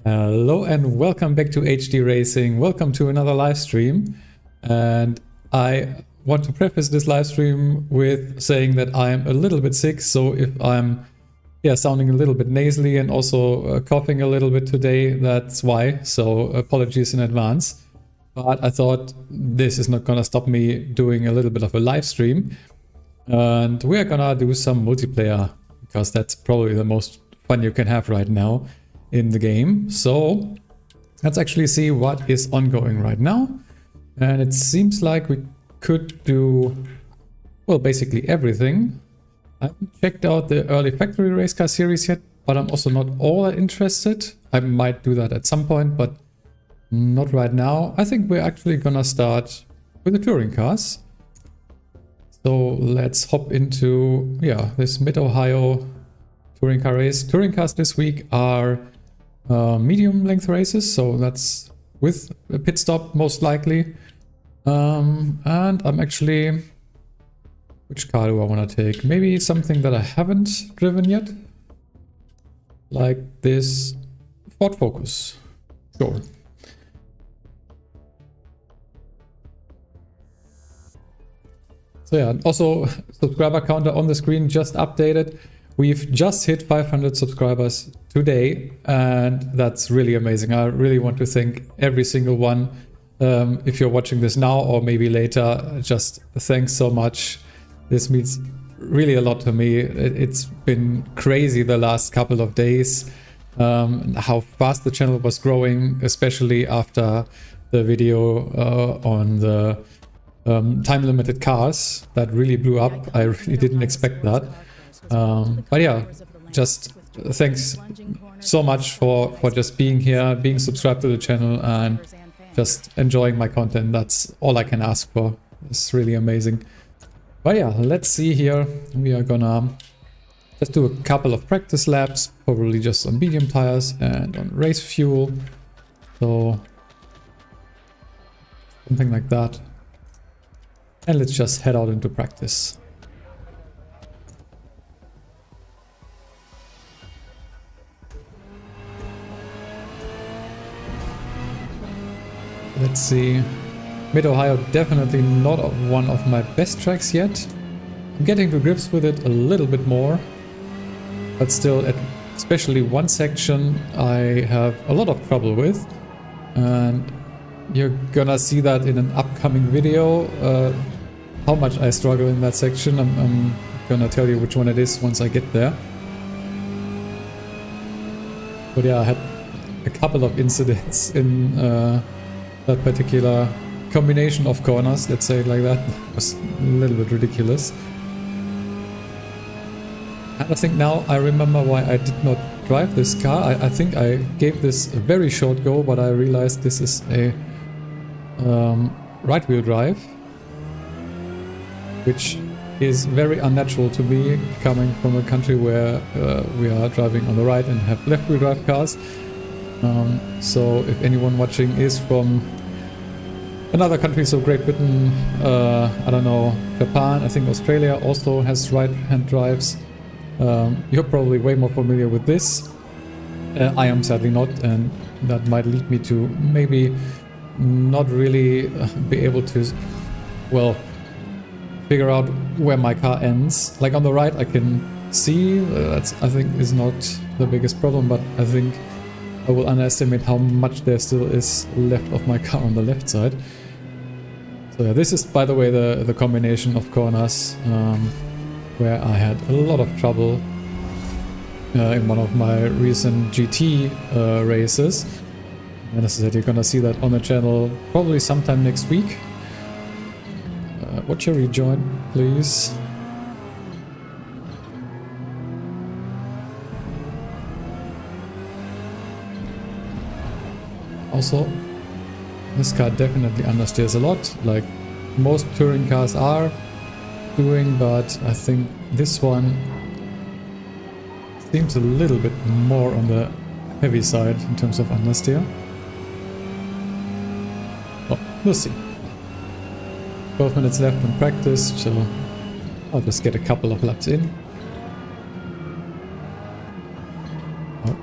Hello and welcome back to HD Racing. Welcome to another live stream. And I want to preface this live stream with saying that I'm a little bit sick. So if I'm sounding a little bit nasally and also coughing a little bit today, that's why. So apologies in advance. But I thought this is not gonna stop me doing a little bit of a live stream. And we're gonna do some multiplayer because that's probably the most fun you can have right now in the game. So let's actually see what is ongoing right now. And it seems like we could do, well, basically everything. I haven't checked out the early factory race car series yet, but I'm also not all that interested. I might do that at some point, but not right now. I think we're actually gonna start with the touring cars. So let's hop into, this Mid-Ohio touring car race. Touring cars this week are medium length races, so that's with a pit stop most likely. And I'm actually, which car do I want to take? Maybe something that I haven't driven yet, like this Ford Focus. Sure. So yeah, also subscriber counter on the screen just updated. We've just hit 500 subscribers today, and that's really amazing. I really want to thank every single one. If you're watching this now or maybe later, just thanks so much. This means really a lot to me. It's been crazy the last couple of days, how fast the channel was growing, especially after the video on the time-limited cars. That really blew up. I really didn't expect that. But yeah, just thanks so much for just being here, being subscribed to the channel, and just enjoying my content. That's all I can ask for. It's really amazing. But yeah, let's see here. We are gonna just do a couple of practice laps, probably just on medium tires and on race fuel. So something like that. And let's just head out into practice. Let's see. Mid-Ohio, definitely not one of my best tracks yet. I'm getting to grips with it a little bit more. But still, especially one section I have a lot of trouble with. And you're gonna see that in an upcoming video. How much I struggle in that section. I'm gonna tell you which one it is once I get there. But yeah, I had a couple of incidents in that particular combination of corners, let's say it like that. It was a little bit ridiculous. And I think now I remember why I did not drive this car. I think I gave this a very short go, but I realized this is a right-wheel drive, which is very unnatural to me, coming from a country where we are driving on the right and have left-wheel drive cars. So if anyone watching is from another country, so Great Britain, I don't know, Japan, I think Australia also has right-hand drives. You're probably way more familiar with this. I am sadly not, and that might lead me to maybe not really be able to, well, figure out where my car ends. Like on the right I can see. That's, I think, is not the biggest problem, but I think I will underestimate how much there still is left of my car on the left side. So yeah, this is, by the way, the combination of corners where I had a lot of trouble in one of my recent GT races. And as I said, you're gonna see that on the channel probably sometime next week. Watch your rejoin, please. Also, this car definitely understeers a lot, like most touring cars are doing, but I think this one seems a little bit more on the heavy side in terms of understeer. Well, we'll see. 12 minutes left in practice, so I'll just get a couple of laps in. Oh.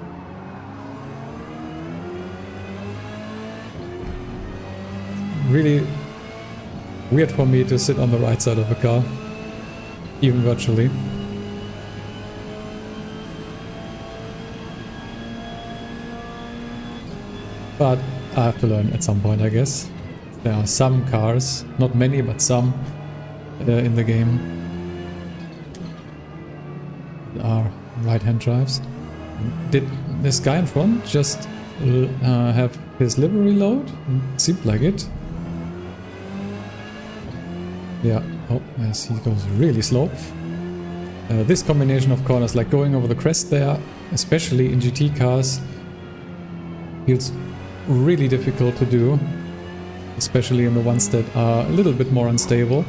Really weird for me to sit on the right side of the car, even virtually. But I have to learn at some point, I guess. There are some cars, not many, but some in the game that are right-hand drives. Did this guy in front just have his livery load? Seemed like it. Yeah, oh, yes, he goes really slow. This combination of corners, like going over the crest there, especially in GT cars, feels really difficult to do, especially in the ones that are a little bit more unstable.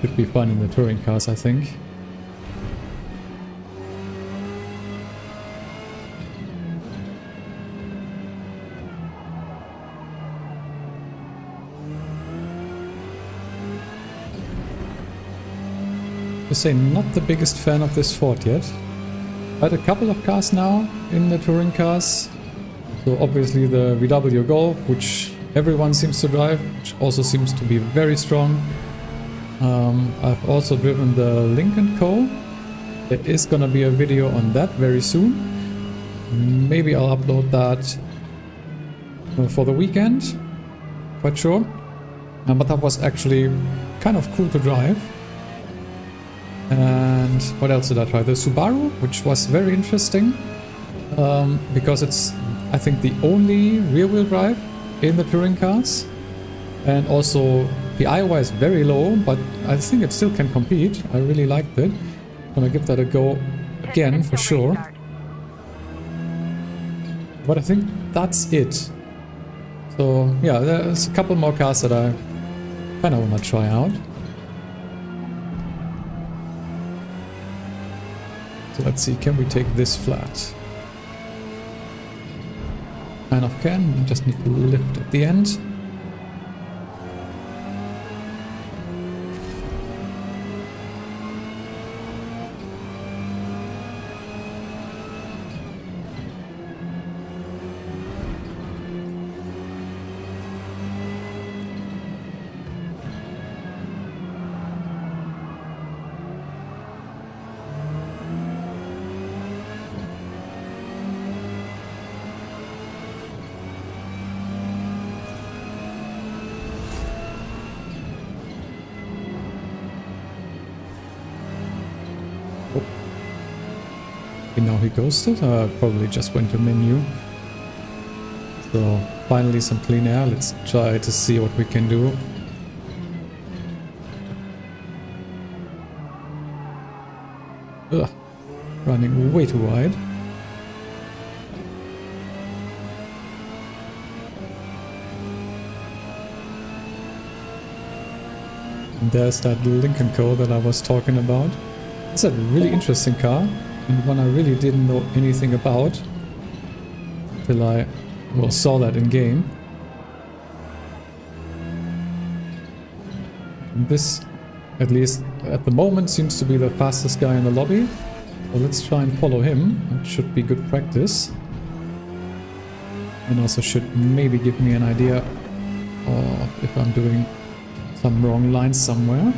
Should be fun in the touring cars, I think. To say, not the biggest fan of this Ford yet. I had a couple of cars now in the touring cars. So obviously the VW Golf, which everyone seems to drive, which also seems to be very strong. I've also driven the Lincoln Co. There is gonna be a video on that very soon. Maybe I'll upload that for the weekend, quite sure. But that was actually kind of cool to drive. And what else did I try? The Subaru, which was very interesting, because it's, I think, the only rear-wheel drive in the touring cars, and also PI-wise very low, but I think it still can compete. I really liked it. Gonna give that a go again for sure. But I think that's it. So yeah, there's a couple more cars that I kind of want to try out. So let's see, can we take this flat? Kind of can, we just need to lift at the end. Now he ghosted. Probably just went to menu. So finally some clean air. Let's try to see what we can do. Ugh, running way too wide. And there's that Lincoln Co. that I was talking about. It's a really interesting car. And one I really didn't know anything about till I saw that in game. And this, at least at the moment, seems to be the fastest guy in the lobby. So let's try and follow him. It should be good practice. And also should maybe give me an idea of if I'm doing some wrong lines somewhere.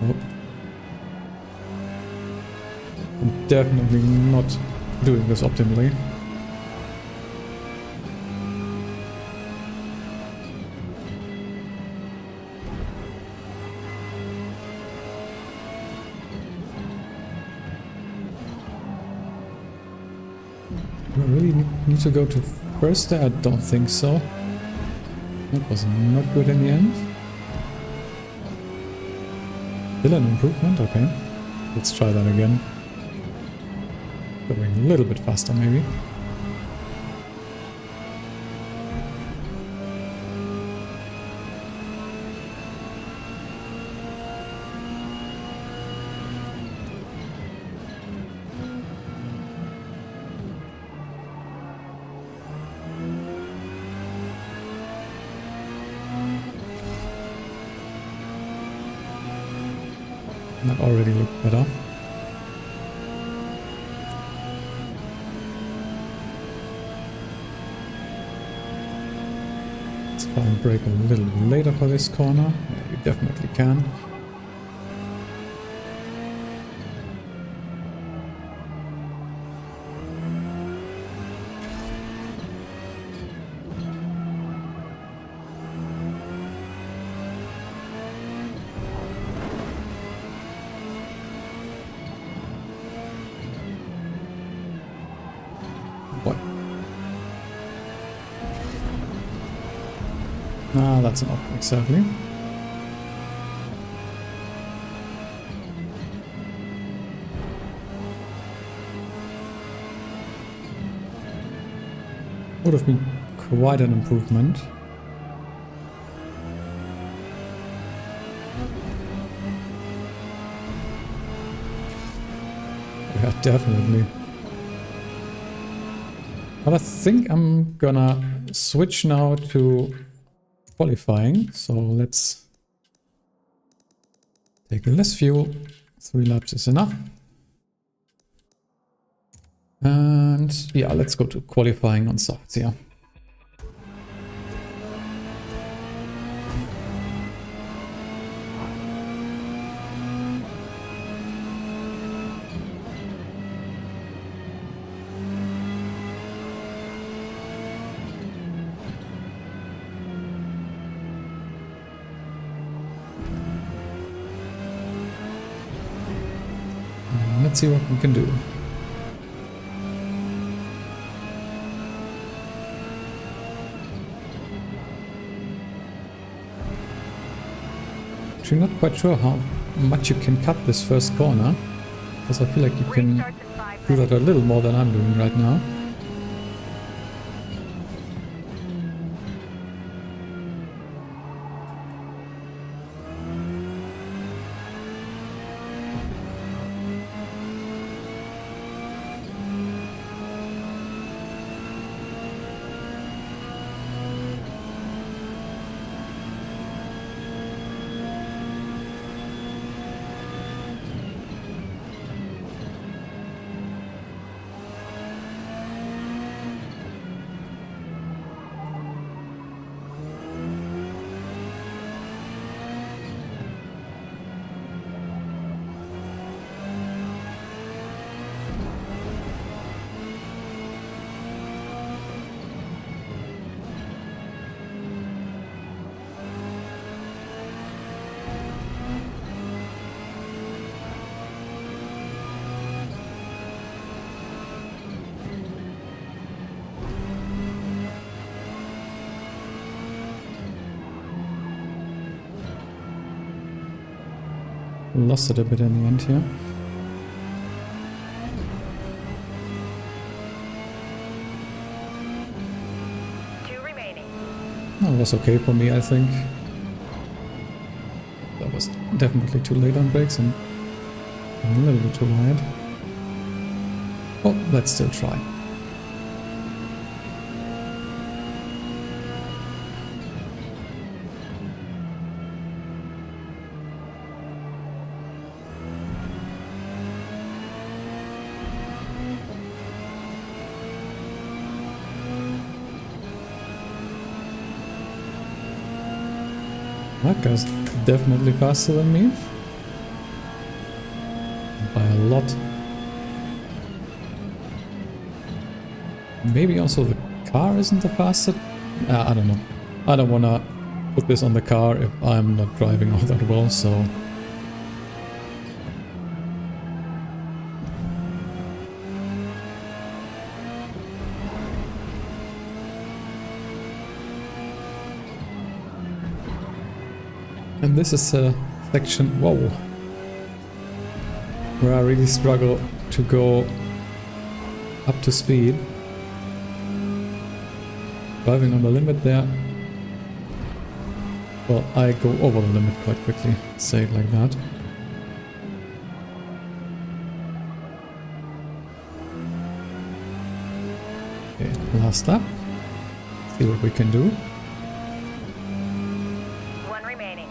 Oh. I'm definitely not doing this optimally. Do I really need to go to first there? I don't think so. That was not good in the end. Still an improvement, okay. Let's try that again. Going a little bit faster maybe. That already looked better. Let's try and brake a little later for this corner. Yeah, you definitely can. Boy. Ah, that's not exactly. Would have been quite an improvement. Yeah, definitely. But I think I'm gonna switch now to qualifying. So let's take less fuel. 3 laps is enough. And yeah, let's go to qualifying on softs here. Let's see what we can do. Actually not quite sure how much you can cut this first corner, because I feel like you can do that a little more than I'm doing right now. Lost it a bit in the end here. That was okay for me, I think. That was definitely too late on brakes and a little bit too wide. Oh, let's still try. That guy's definitely faster than me. by a lot. Maybe also the car isn't the fastest? I don't know. I don't wanna put this on the car if I'm not driving all that well, so... And this is a section, whoa, where I really struggle to go up to speed. Driving on the limit there. Well, I go over the limit quite quickly, say it like that. Okay, last lap. See what we can do. One remaining.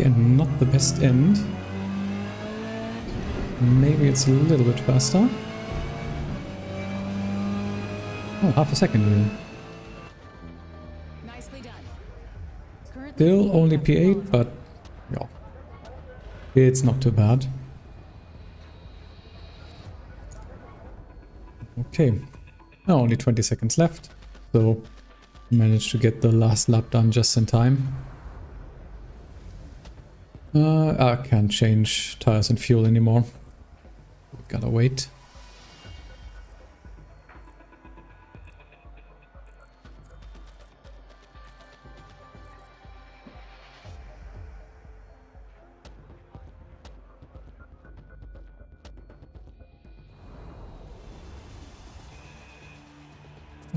Again, not the best end. Maybe it's a little bit faster. Oh, half a second even. Nicely done. Still only P8, but yeah, it's not too bad. Okay, now only 20 seconds left, so managed to get the last lap done just in time. I can't change tires and fuel anymore. Gotta wait.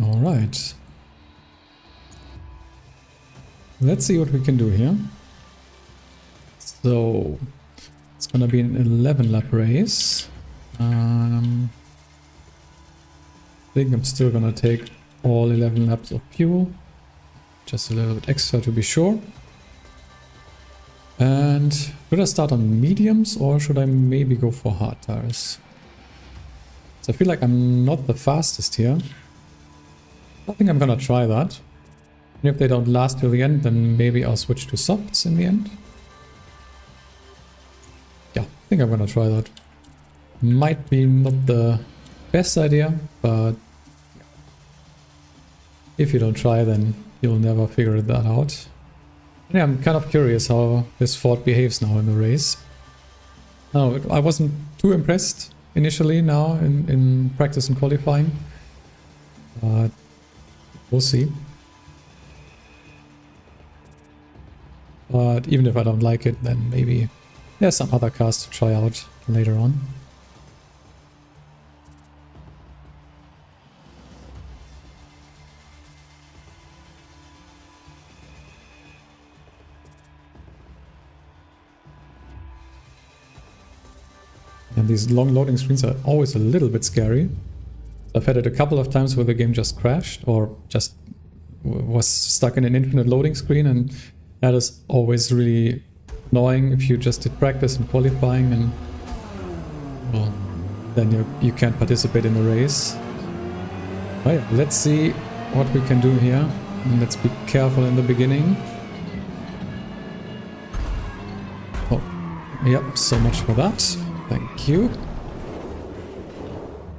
All right. Let's see what we can do here. So it's gonna be an 11 lap race. I think I'm still gonna take all 11 laps of fuel, just a little bit extra to be sure. And should I start on mediums or should I maybe go for hard tires? So I feel like I'm not the fastest here. I think I'm gonna try that. And if they don't last till the end, then maybe I'll switch to softs in the end. Yeah, I think I'm gonna try that. Might be not the best idea, but if you don't try, then you'll never figure that out. Yeah, I'm kind of curious how this Ford behaves now in the race. No, I wasn't too impressed initially now in practice and qualifying, but we'll see. But even if I don't like it, then maybe there's some other cars to try out later on. And these long loading screens are always a little bit scary. I've had it a couple of times where the game just crashed or just was stuck in an infinite loading screen, and that is always really annoying if you just did practice and qualifying, and well, then you can't participate in the race. Right, let's see what we can do here. And let's be careful in the beginning. Oh, yep, so much for that. Thank you.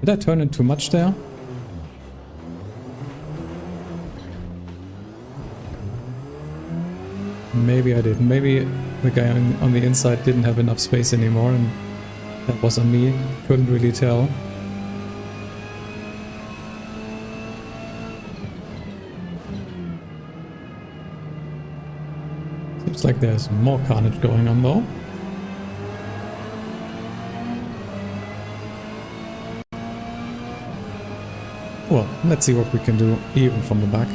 Did I turn in too much there? Maybe I did. Maybe the guy on the inside didn't have enough space anymore and that was on me. Couldn't really tell. Seems like there's more carnage going on though. Well, let's see what we can do even from the back.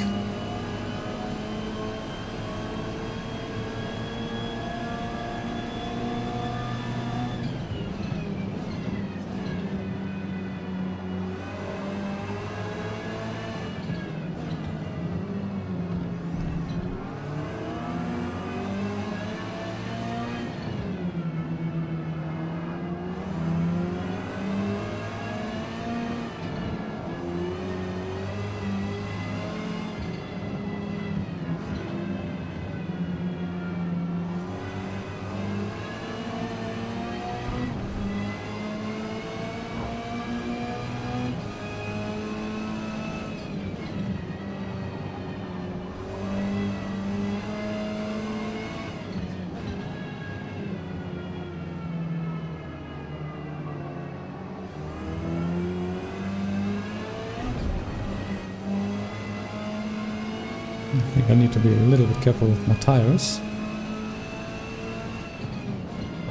I think I need to be a little bit careful with my tires.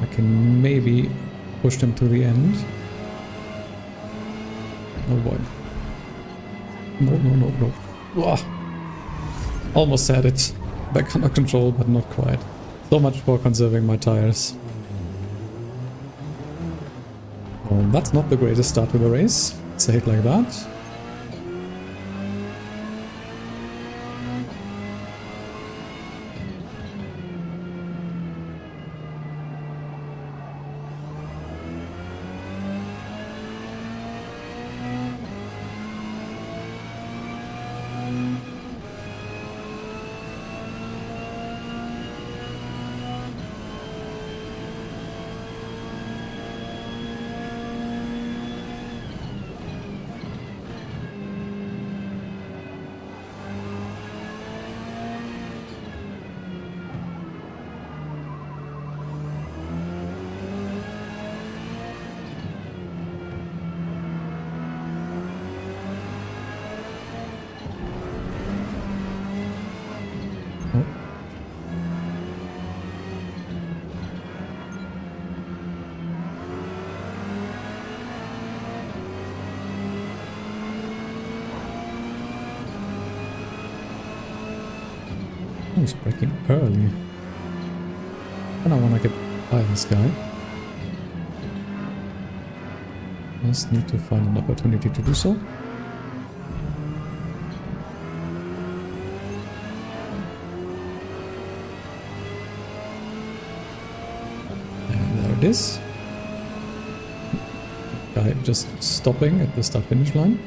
I can maybe push them to the end. Oh boy. No, no, no, no. Whoa. Almost had it back under control, but not quite. So much for conserving my tires. Well, that's not the greatest start to the race. Say it like that. He's braking early. And I want to get by this guy. Just need to find an opportunity to do so. And there it is. Guy just stopping at the start-finish line.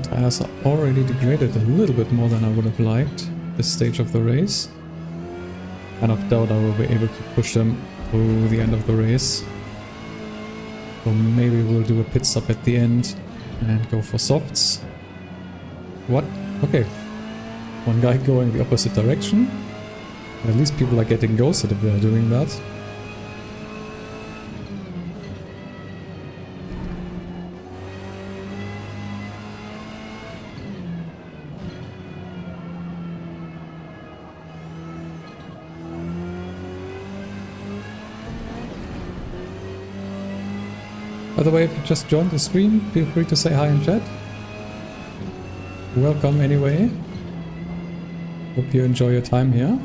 Tires are already degraded a little bit more than I would have liked this stage of the race. Kind of doubt I will be able to push them to the end of the race. So maybe we'll do a pit stop at the end and go for softs. What? Okay. One guy going the opposite direction. At least people are getting ghosted if they're doing that. By the way, if you just joined the stream, feel free to say hi in chat. Welcome anyway. Hope you enjoy your time here.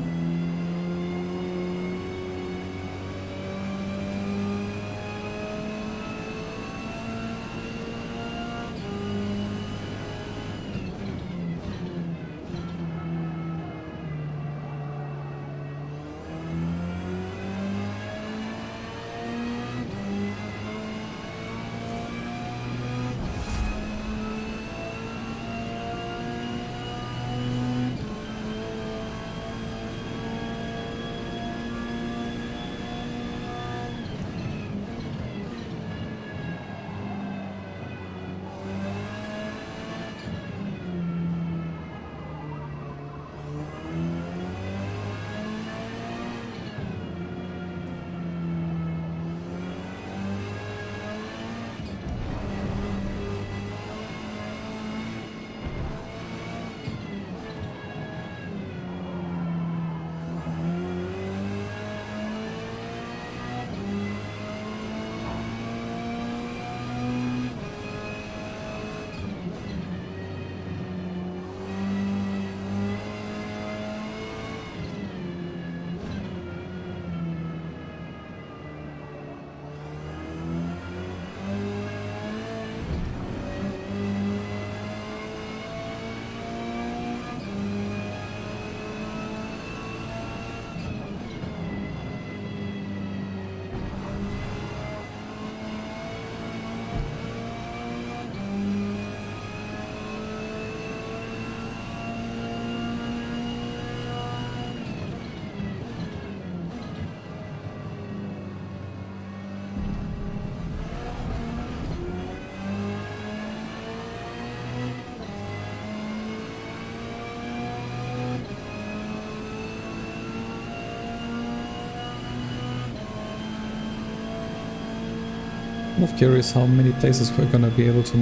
I'm curious how many places we're gonna be able to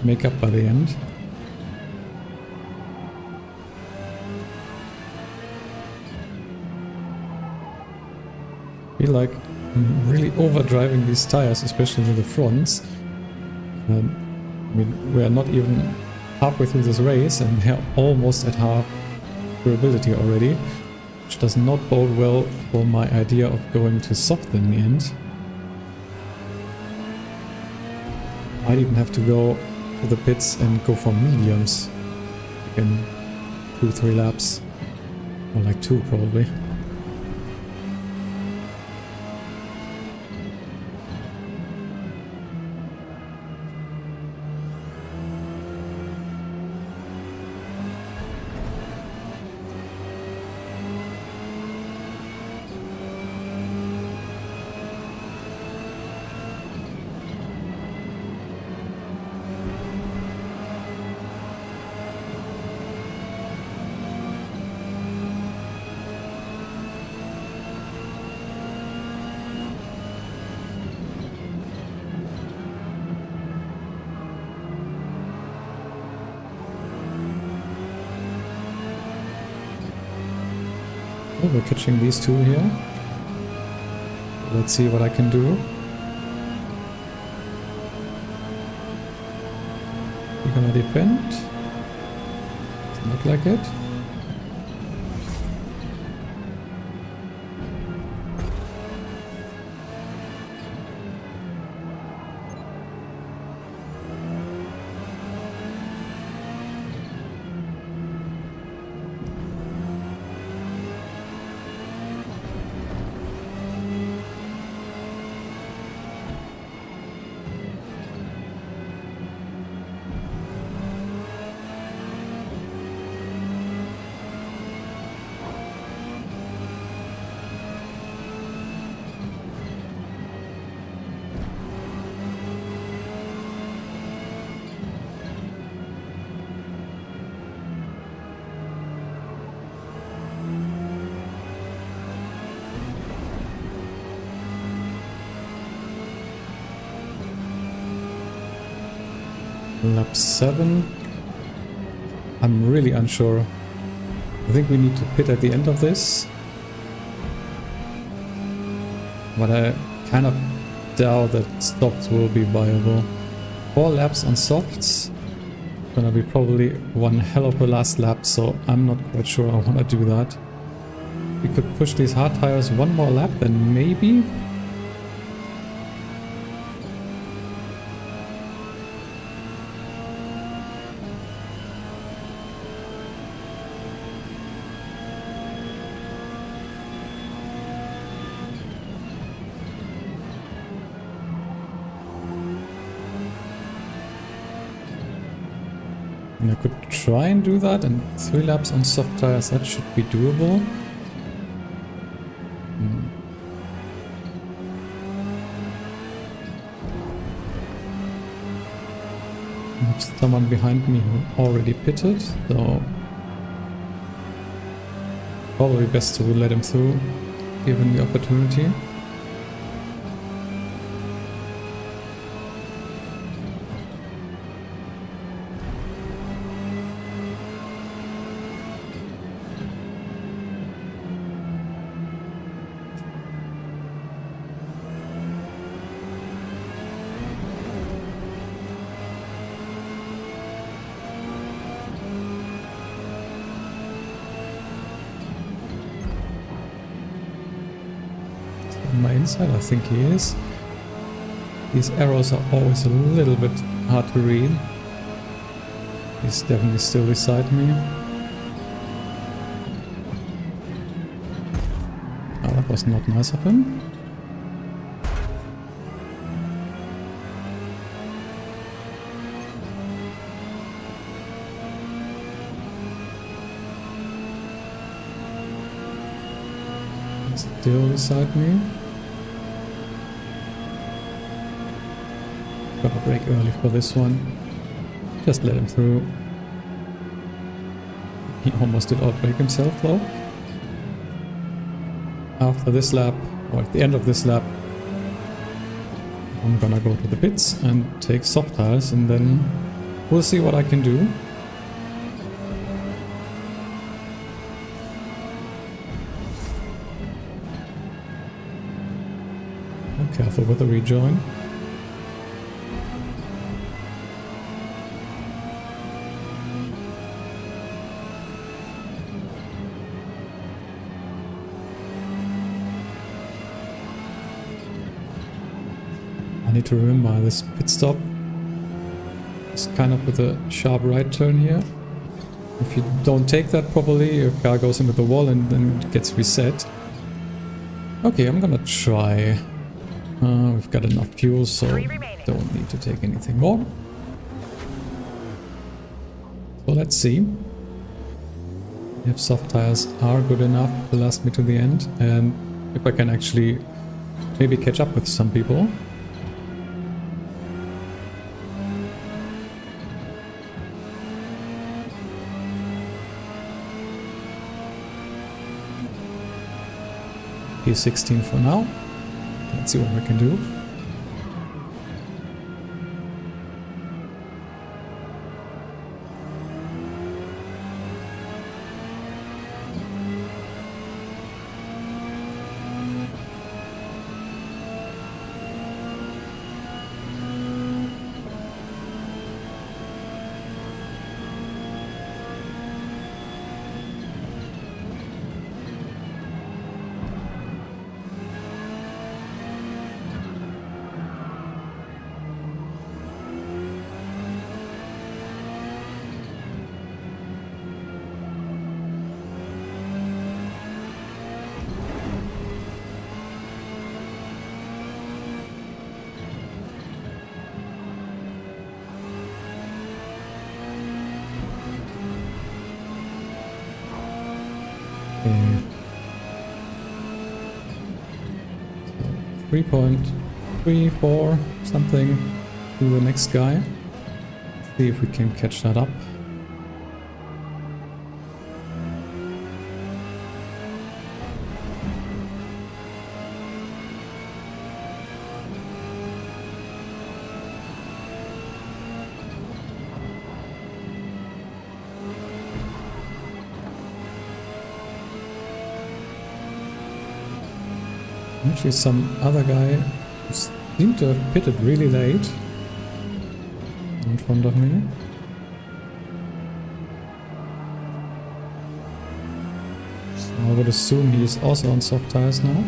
make up by the end. I feel like I'm really overdriving these tires, especially the fronts. I mean, we're not even halfway through this race and they're almost at half durability already, which does not bode well for my idea of going to soft in the end. Might even have to go to the pits and go for mediums in 2-3 laps, or like 2 probably. Oh, we're catching these two here. Let's see what I can do. You're gonna defend? Doesn't look like it. Lap 7. I'm really unsure. I think we need to pit at the end of this. But I kind of doubt that softs will be viable. 4 laps on softs. Gonna be probably one hell of a last lap, so I'm not quite sure I wanna do that. We could push these hard tires one more lap, then maybe. And I could try and do that, and 3 laps on soft tires, that should be doable. There's someone behind me who already pitted, so probably best to let him through, given the opportunity. On my inside, I think he is. These arrows are always a little bit hard to read. He's definitely still beside me. Oh, that was not nice of him. Still beside me. Gotta brake early for this one. Just let him through. He almost did outbrake himself though. After this lap, or at the end of this lap, I'm gonna go to the pits and take soft tires, and then we'll see what I can do. Careful with the rejoin. I need to remember this pit stop is kind of with a sharp right turn here. If you don't take that properly, your car goes into the wall and then gets reset. Okay, I'm gonna try. We've got enough fuel, so don't need to take anything more. So let's see if soft tires are good enough to last me to the end, and if I can actually maybe catch up with some people. P16 for now. Let's see what we can do. Okay. So 3.34 something to the next guy. See if we can catch that up. Actually, some other guy who's seem to have pitted really late in front of me. So I would assume he's also on soft tires now.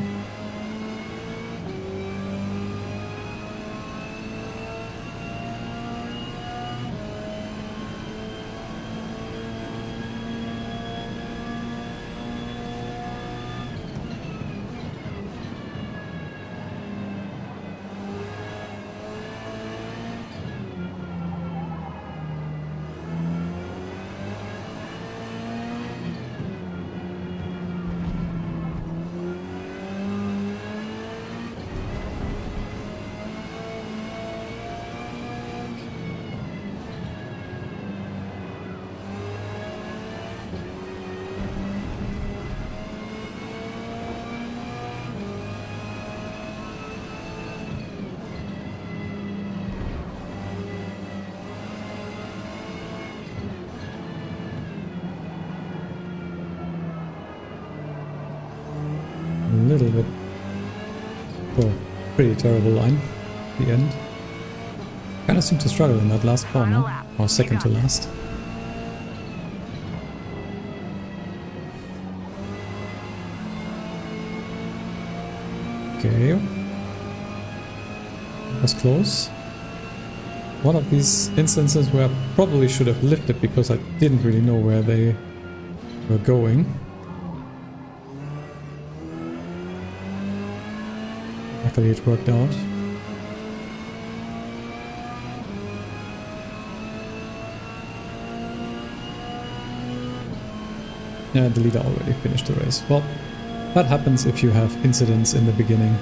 A little bit, oh, pretty terrible line, the end. Kinda seemed to struggle in that last corner, or second to last. Okay, that was close. One of these instances where I probably should have lifted because I didn't really know where they were going. Luckily it worked out. Yeah, the leader already finished the race. Well, that happens if you have incidents in the beginning.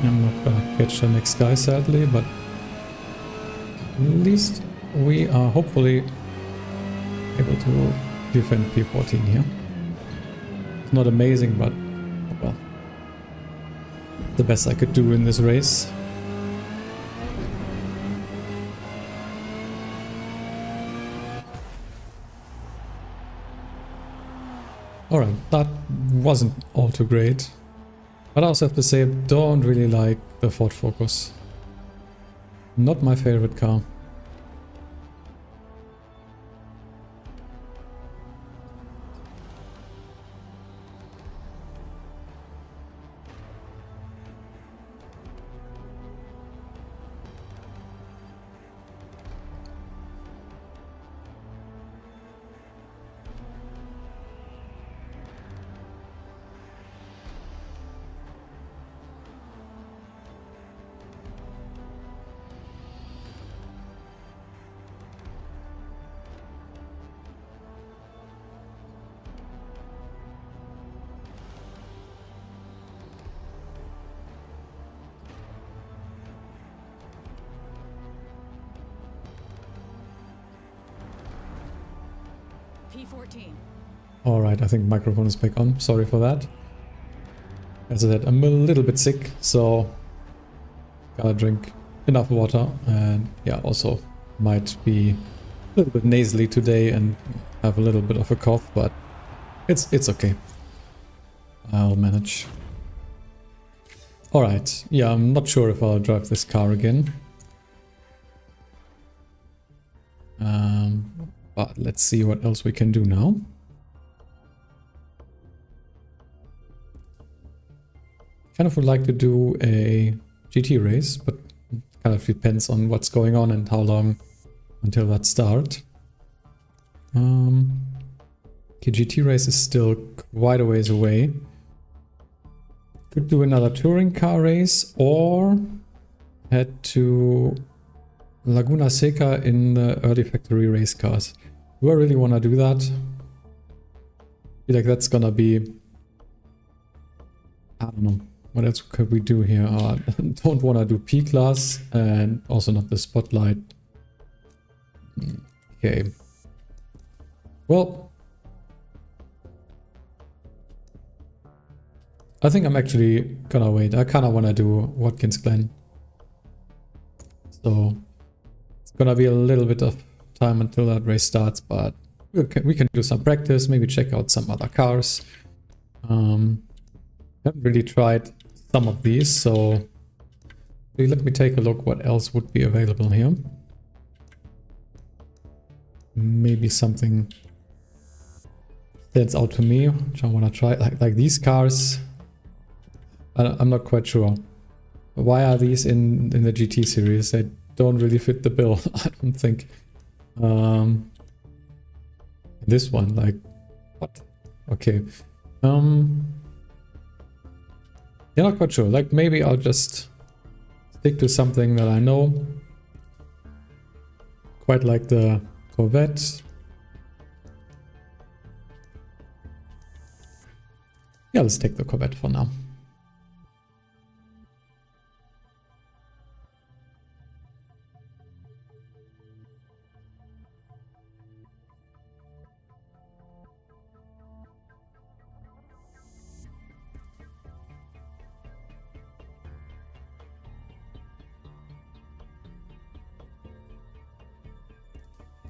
I'm not gonna catch the next guy sadly, but at least we are hopefully able to defend P14 here. It's not amazing, but well, the best I could do in this race. Alright, that wasn't all too great. But I also have to say, I don't really like the Ford Focus. Not my favorite car. P14. Alright, I think microphone is back on. Sorry for that. As I said, I'm a little bit sick, so gotta drink enough water, and yeah, also might be a little bit nasally today and have a little bit of a cough, but it's okay. I'll manage. Alright, yeah, I'm not sure if I'll drive this car again. But let's see what else we can do now. Kind of would like to do a GT race, but kind of depends on what's going on and how long until that start. The GT race is still quite a ways away. Could do another touring car race or head to Laguna Seca in the early factory race cars. Do I really want to do that? I feel like that's gonna be, I don't know, What else could we do here? Don't want to do P-Class and also not the Spotlight. Okay. Well, I think I'm actually gonna wait. I kind of want to do Watkins Glen. So it's gonna be a little bit of time until that race starts, but we can do some practice, maybe check out some other cars. Haven't really tried some of these, so let me take a look what else would be available here. Maybe something stands out to me, which I want to try, like these cars. I'm not quite sure. Why are these in the GT series? They don't really fit the bill, I don't think. This one, like, what? Okay. Yeah, not quite sure. Like, maybe I'll just stick to something that I know. Quite like the Corvette. Yeah, let's take the Corvette for now.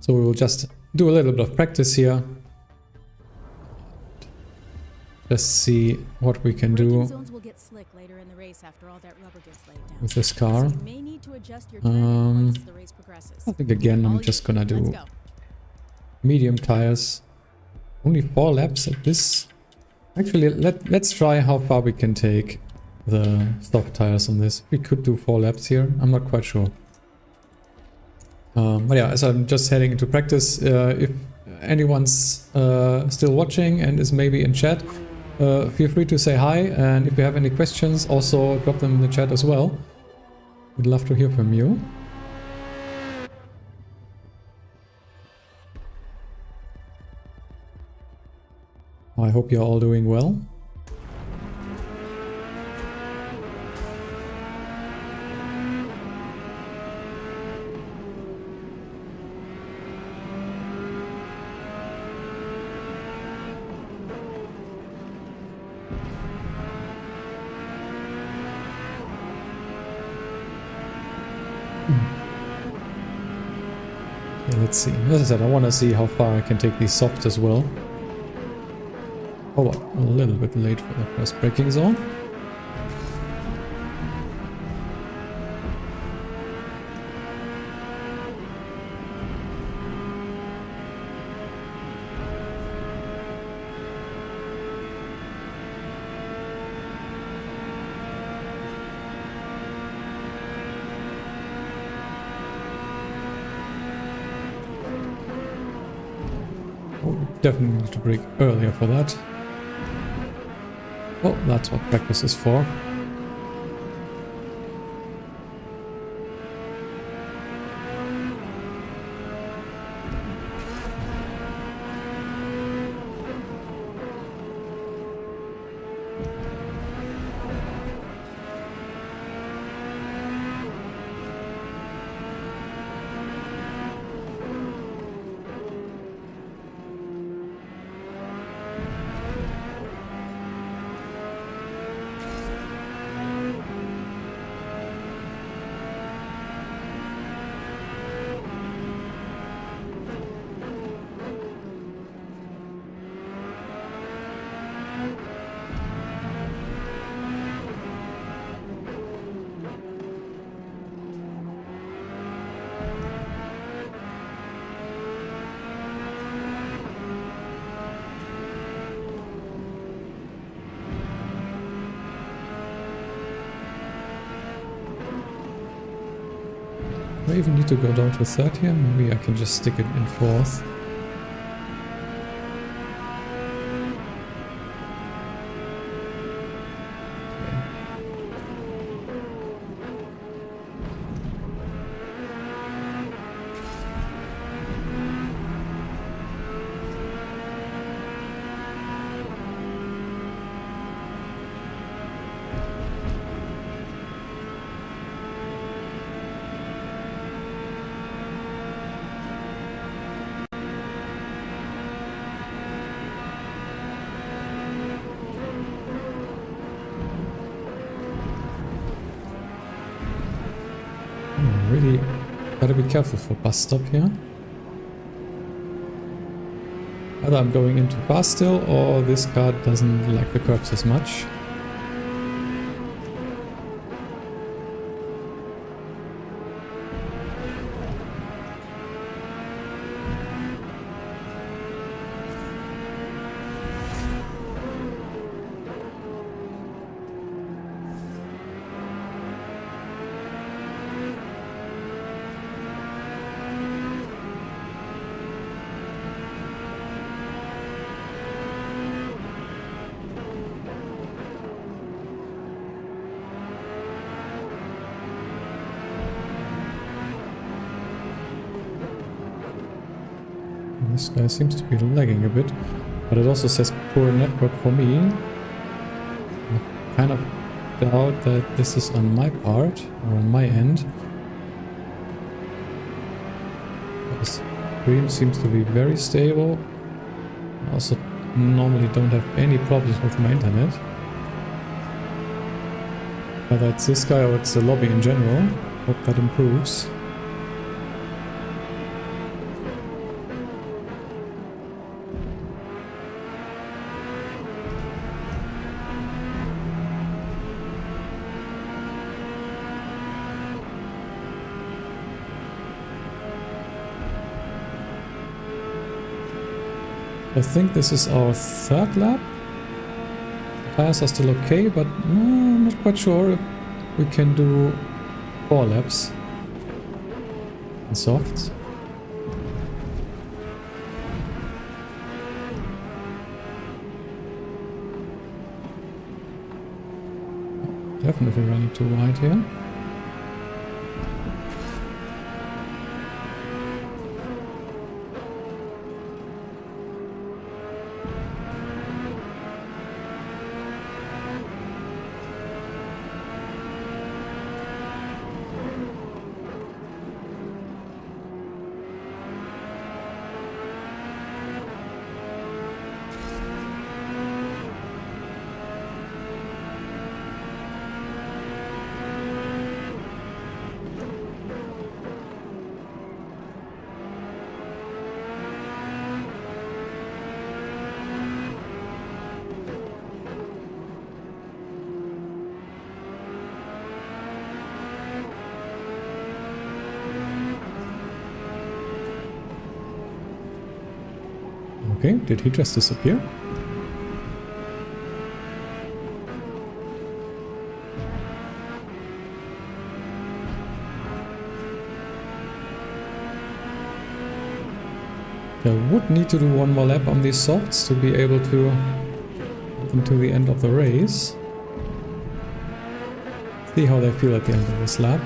So we will just do a little bit of practice here. Just see what we can do Zones will get slick later in the race after all that rubber gets laid down. with this car. So you may need to adjust your timing as the race progresses. I think again I'm just gonna do medium tires. Only 4 laps at this. Actually, let's try how far we can take the soft tires on this. We could do 4 laps here. I'm not quite sure. But yeah, as I'm just heading into practice, if anyone's still watching and is maybe in chat, feel free to say hi, and if you have any questions, also drop them in the chat as well. We'd love to hear from you. I hope you're all doing well. Let's see. As I said, I want to see how far I can take these softs as well. Oh, well, a little bit late for the first braking zone. Definitely need to brake earlier for that. Well, that's what practice is for. Do I even need to go down to 3rd here? Maybe I can just stick it in 4th. Really gotta be careful for bus stop here. Either I'm going in too fast still, or this car doesn't like the curbs as much. This guy seems to be lagging a bit, but it also says poor network for me. I kind of doubt that this is on my part or on my end. The stream seems to be very stable. I also normally don't have any problems with my internet. Whether it's this guy or it's the lobby in general, hope that improves. I think this is our third lap. Tires are still okay, but I'm not quite sure if we can do 4 laps in softs. Definitely running too wide here. Okay, did he just disappear? I would need to do one more lap on these softs to be able to get them to the end of the race. See how they feel at the end of this lap.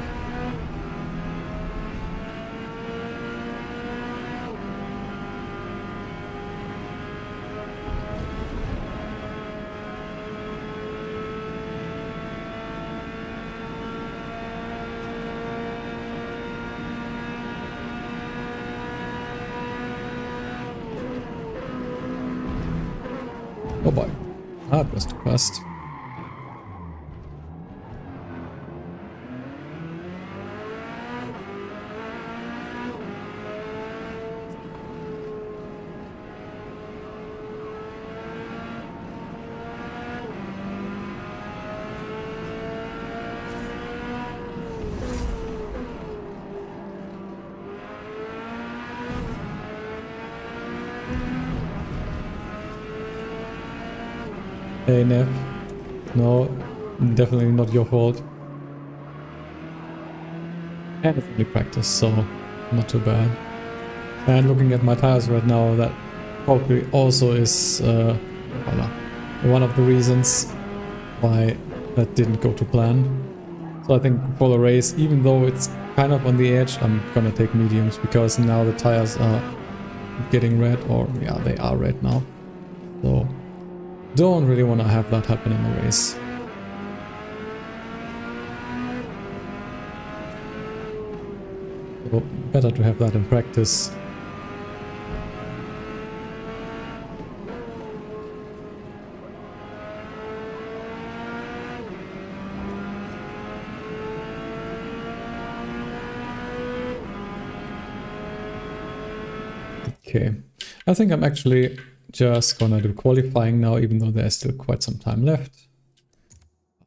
Oh boy, that was too fast. Hey Nev, no, definitely not your fault. And it's only practice, so not too bad. And looking at my tires right now, that probably also is one of the reasons why that didn't go to plan. So I think for the race, even though it's kind of on the edge, I'm gonna take mediums because now the tires are getting red, or yeah, they are red now. So don't really want to have that happen in the race. So better to have that in practice. Okay, I think I'm actually just gonna do qualifying now, even though there's still quite some time left.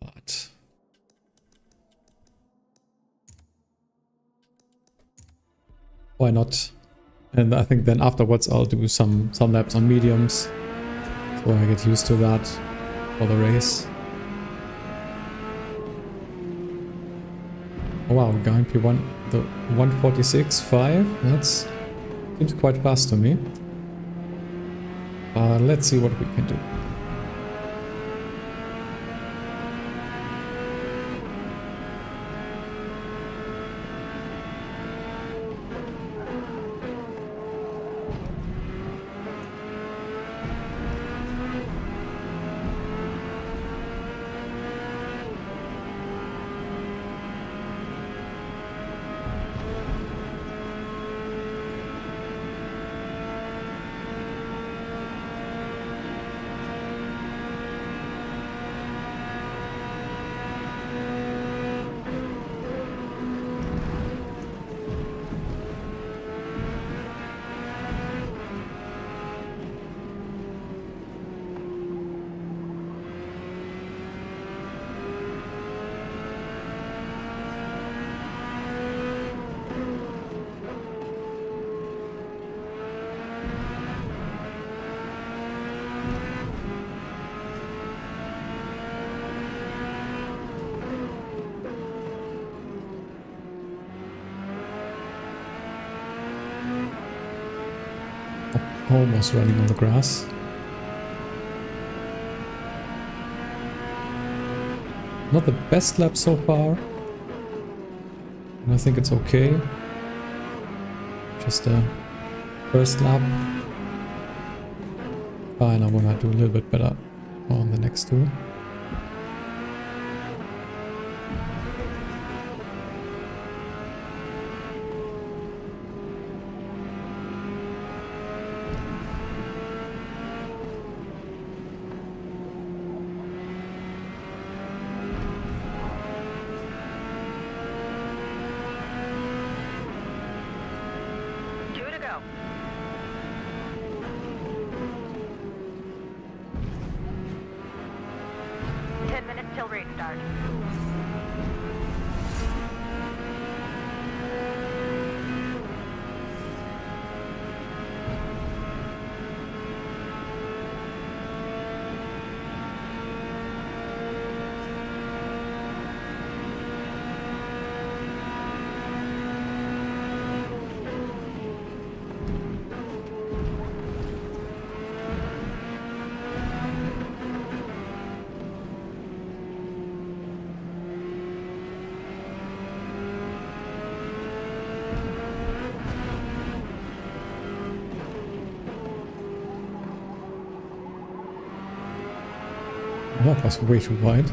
But why not? And I think then afterwards I'll do some laps on mediums, so I get used to that for the race. Oh wow, going P1, the 146.5, that's seems quite fast to me. Let's see what we can do. Almost running on the grass. Not the best lap so far. And I think it's okay. Just a first lap. Fine, I wanna do a little bit better on the next two. That was way too wide.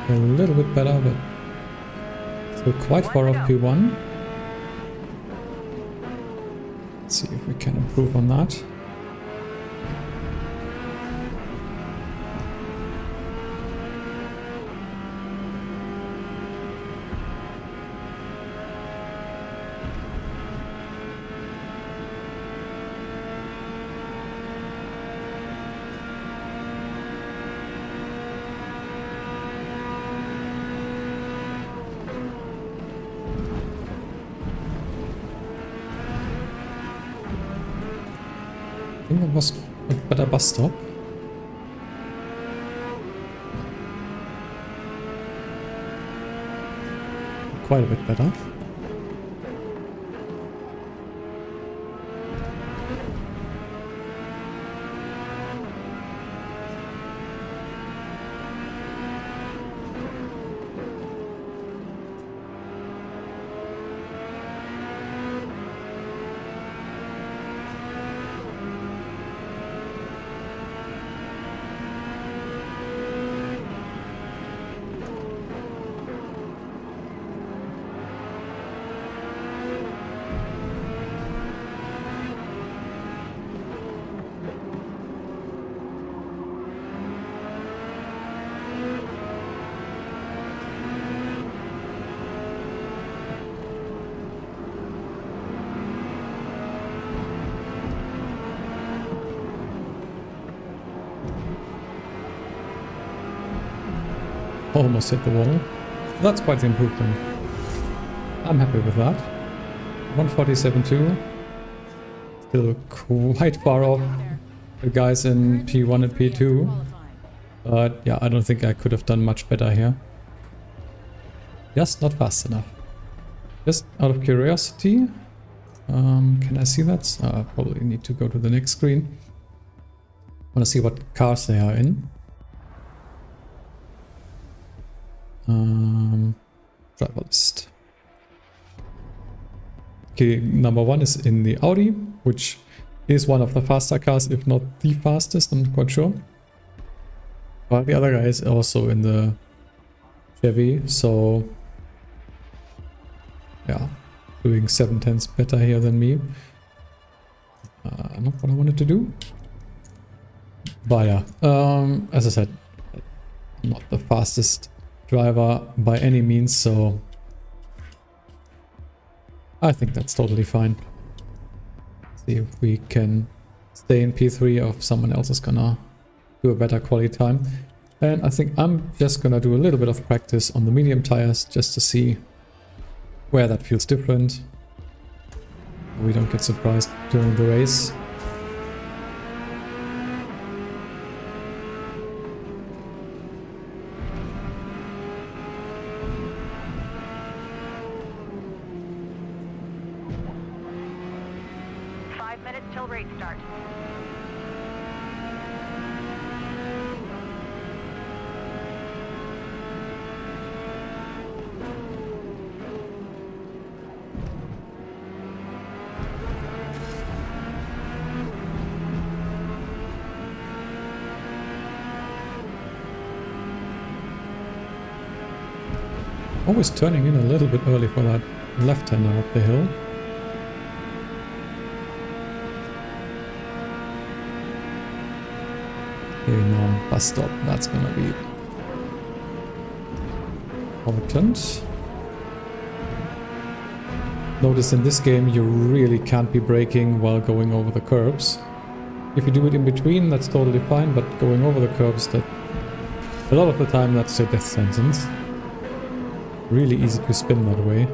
A little bit better, but still quite far off P1. Let's see if we can improve on that. I think that was a better bus stop. quite a bit better. Almost hit the wall. That's quite the improvement. I'm happy with that. 147.2. Still quite far off the guys in P1 and P2. But yeah, I don't think I could have done much better here. Just not fast enough. Just out of curiosity, can I see that? I probably need to go to the next screen. I want to see what cars they are in. Driver list. Okay, number 1 is in the Audi, which is one of the faster cars, if not the fastest, I'm not quite sure. But the other guy is also in the Chevy, so yeah, doing 7/10 better here than me. Not what I wanted to do. But yeah, as I said, I'm not the fastest driver by any means, so I think that's totally fine. See if we can stay in P3 or if someone else is gonna do a better quality time. And I think I'm just gonna do a little bit of practice on the medium tires just to see where that feels different. We don't get surprised during the race. Till race start. Always turning in a little bit early for that left-hander up the hill. Okay, now bus stop, that's gonna be important. Notice in this game you really can't be braking while going over the curbs. If you do it in between, that's totally fine, but going over the curbs, that a lot of the time that's a death sentence. Really easy to spin that way.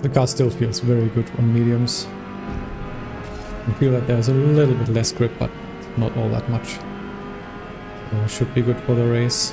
The car still feels very good on mediums. I feel that there's a little bit less grip, but not all that much. So should be good for the race.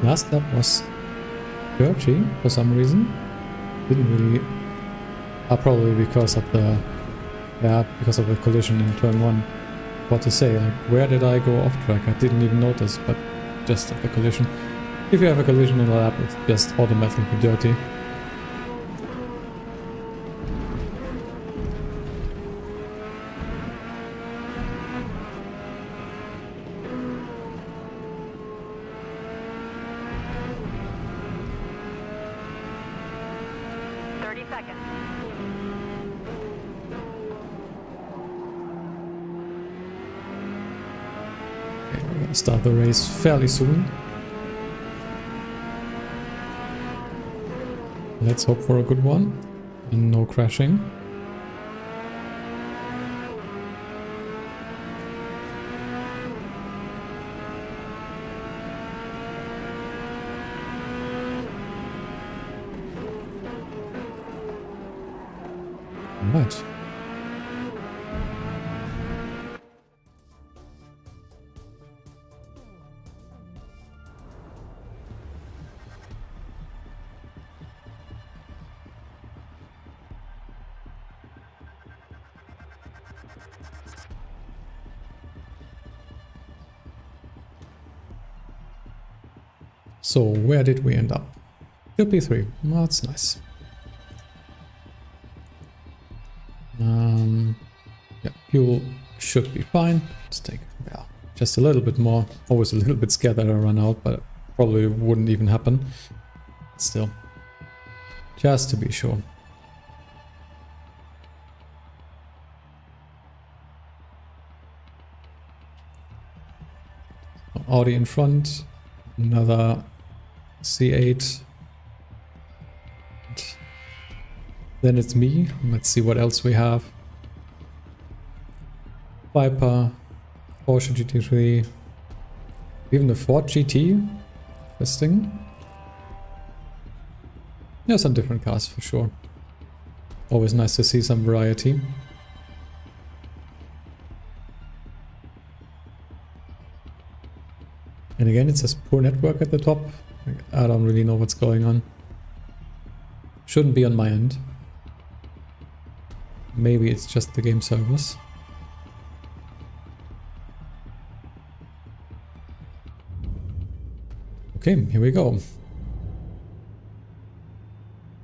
Last lap was 30 for some reason. Didn't really... probably because of the... Yeah, because of the collision in turn 1. What to say, like, where did I go off track? I didn't even notice, but just of the collision. If you have a collision in a lap, it's just automatically dirty. Start the race fairly soon. Let's hope for a good one and no crashing. Right. So where did we end up? Still P3. Well, that's nice. Yeah, fuel should be fine. Let's take just a little bit more. Always a little bit scared that I run out, but probably wouldn't even happen. Still, just to be sure. Audi in front. Another C8. Then it's me. Let's see what else we have. Viper, Porsche GT3, even the Ford GT. Interesting. Yeah, some different cars for sure. Always nice to see some variety. And again, it says poor network at the top. I don't really know what's going on. Shouldn't be on my end. Maybe it's just the game servers. Okay, here we go.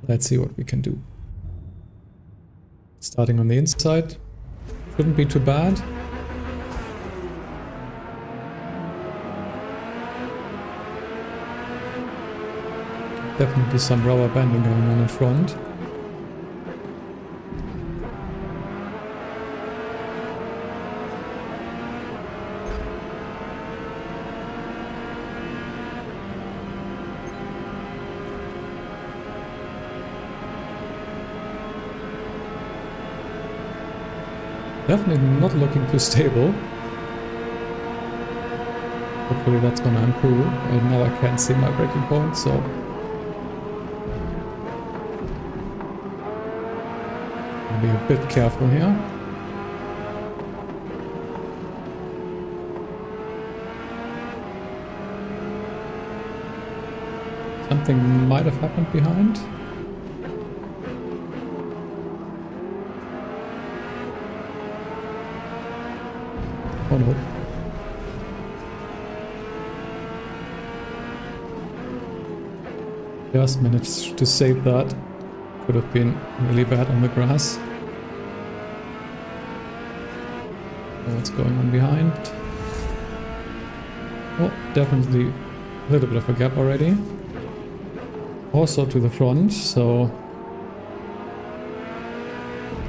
Let's see what we can do. Starting on the inside. Shouldn't be too bad. Definitely some rubber banding going on in front. Definitely not looking too stable. Hopefully that's gonna improve. And now I can't see my braking point, so I'll be a bit careful here. Something might have happened behind. Oh no. Just managed to save that. Could have been really bad on the grass. What's going on behind? Oh, definitely a little bit of a gap already. Also to the front, so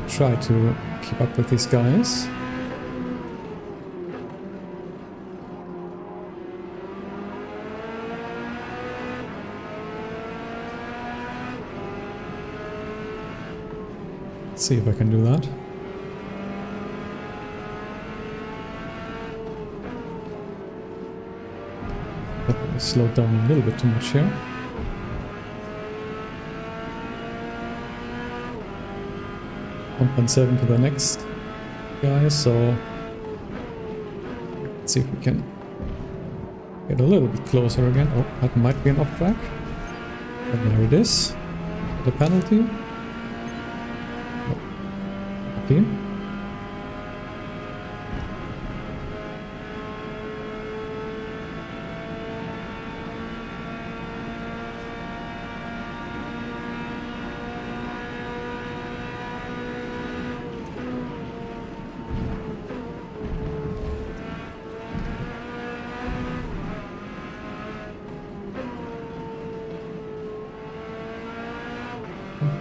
try to keep up with these guys. See if I can do that. Definitely slowed down a little bit too much here. .7 to the next guy, so let's see if we can Get a little bit closer again. Oh, that might be an off track. And there it is. The penalty. Okay.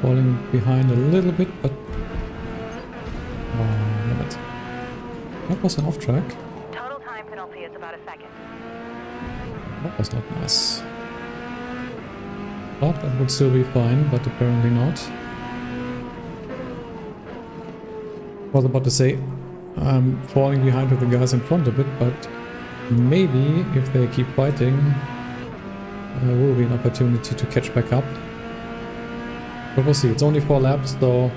Falling behind a little bit, but oh, damn it. That was an off track. Total time penalty is about a second. That was not nice. Thought that would still be fine, but apparently not. Was about to say I'm falling behind with the guys in front a bit, but maybe if they keep fighting, there will be an opportunity to catch back up. But we'll see, it's only 4 laps, so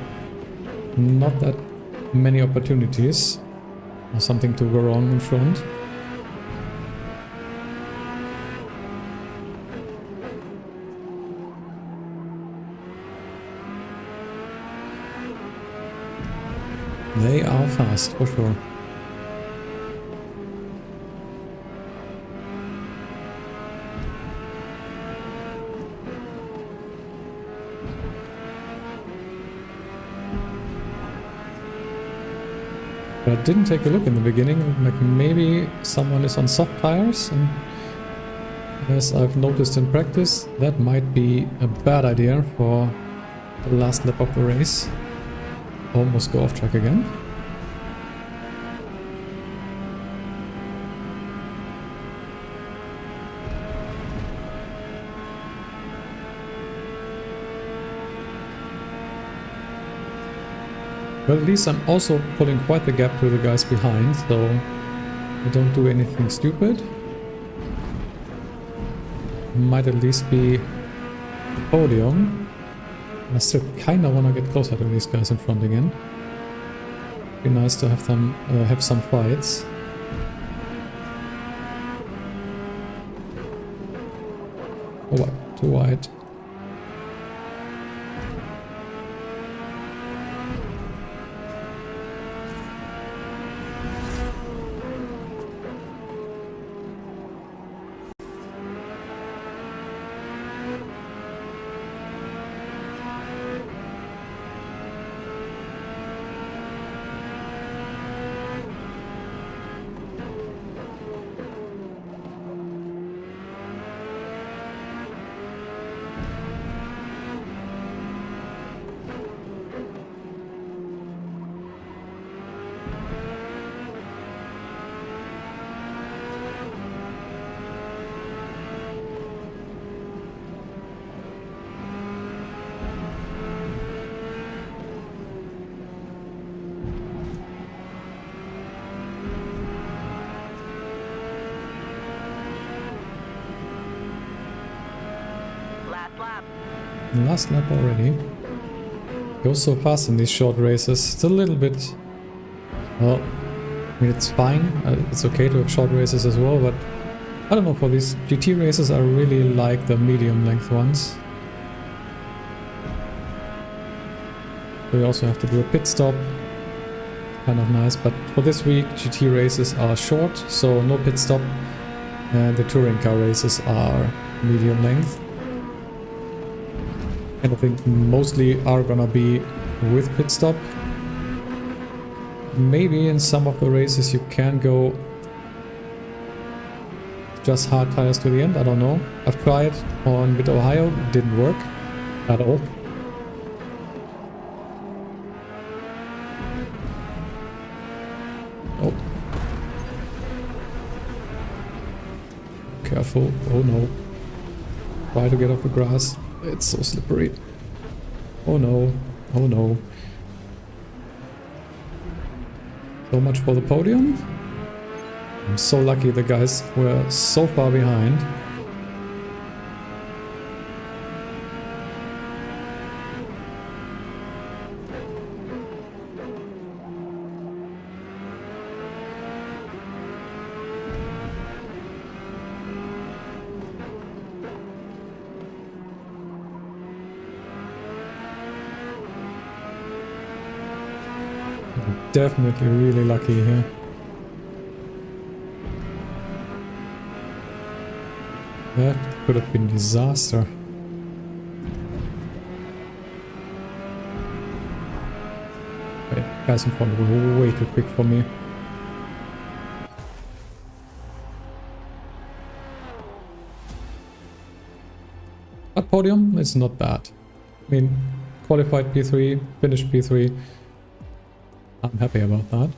not that many opportunities or something to go wrong in front. They are fast, for sure. I didn't take a look in the beginning, like maybe someone is on soft tires, and as I've noticed in practice, that might be a bad idea for the last lap of the race. Almost go off track again. Well, at least I'm also pulling quite the gap to the guys behind, so I don't do anything stupid. Might at least be the podium. I still kinda wanna get closer to these guys in front again. Be nice to have them have some fights. Oh, what? Too wide. Last lap already. Goes so fast in these short races. It's a little bit... Well, I mean, it's fine. It's okay to have short races as well, but I don't know, for these GT races I really like the medium length ones. So you also have to do a pit stop. Kind of nice, but for this week GT races are short, so no pit stop. And the touring car races are medium length. And I think mostly are gonna be with pit stop. Maybe in some of the races you can go just hard tires to the end, I don't know. I've tried on Mid-Ohio, it didn't work at all. Oh. Careful, oh no. Try to get off the grass. It's so slippery. Oh no, oh no. So much for the podium. I'm so lucky the guys were so far behind. Definitely really lucky here. That could have been disaster. Wait, guys in front were way too quick for me. But podium is not bad. I mean, qualified P3, finished P3. I'm happy about that.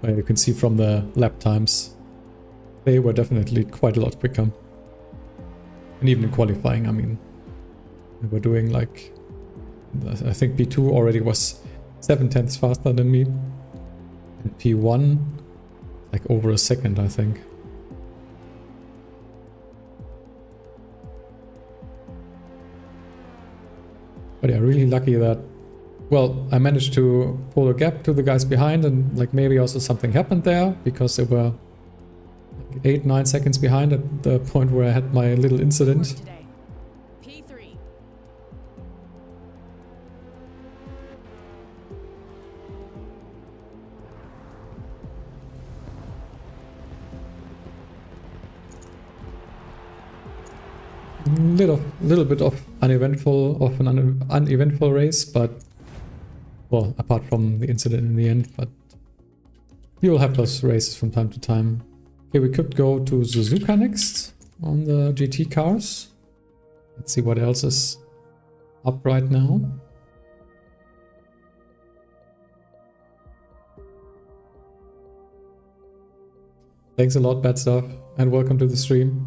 Well, you can see from the lap times, they were definitely quite a lot quicker. And even in qualifying, I mean, they were doing like, I think P2 already was 7/10 faster than me. And P1, like over a second, I think. But yeah, really lucky that, well, I managed to pull a gap to the guys behind, and like maybe also something happened there because they were like 8-9 seconds behind at the point where I had my little incident. Today. P3. Little bit of an uneventful race, but well, apart from the incident in the end, but you will have those races from time to time. Okay, we could go to Suzuka next on the GT cars. Let's see what else is up right now. Thanks a lot, Bad Stuff, and welcome to the stream.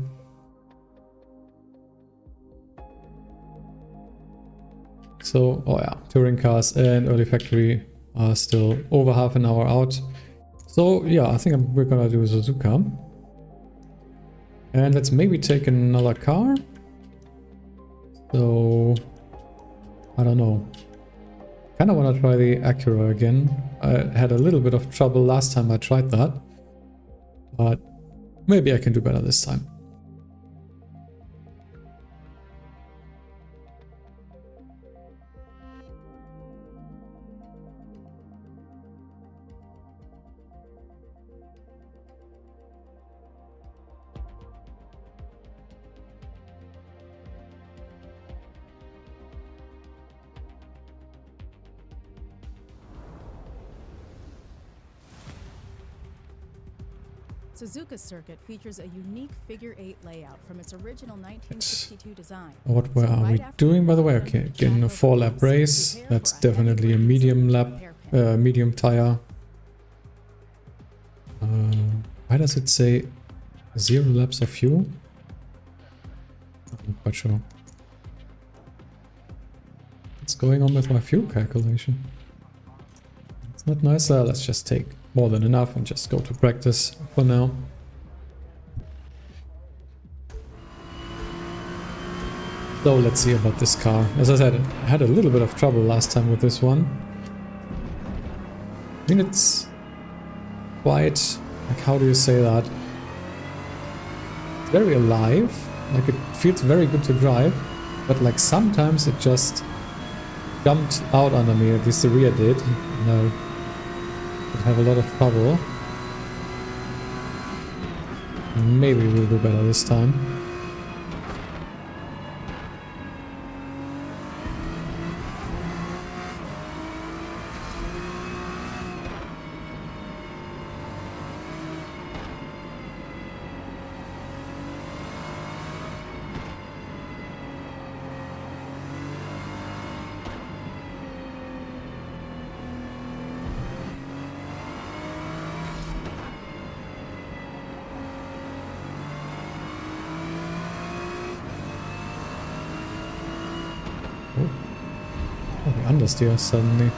So, oh yeah, touring cars and early factory are still over half an hour out. So yeah, I think we're gonna do Suzuka. And let's maybe take another car. So, I don't know. Kinda wanna try the Acura again. I had a little bit of trouble last time I tried that. But maybe I can do better this time. Suzuka's circuit features a unique figure-8 layout from its original 1962 design. What are we doing, by the way? Okay, again, a 4-lap race. That's definitely a medium tire. Why does it say 0 laps of fuel? I'm not quite sure. What's going on with my fuel calculation? It's not nice. Let's just take more than enough and just go to practice for now. So let's see about this car. As I said, I had a little bit of trouble last time with this one. I mean, it's quite, like, how do you say that? It's very alive, like it feels very good to drive, but like sometimes it just jumped out under me, at least the rear did. And I have a lot of trouble. Maybe we'll do better this time. Oh, the understeer suddenly.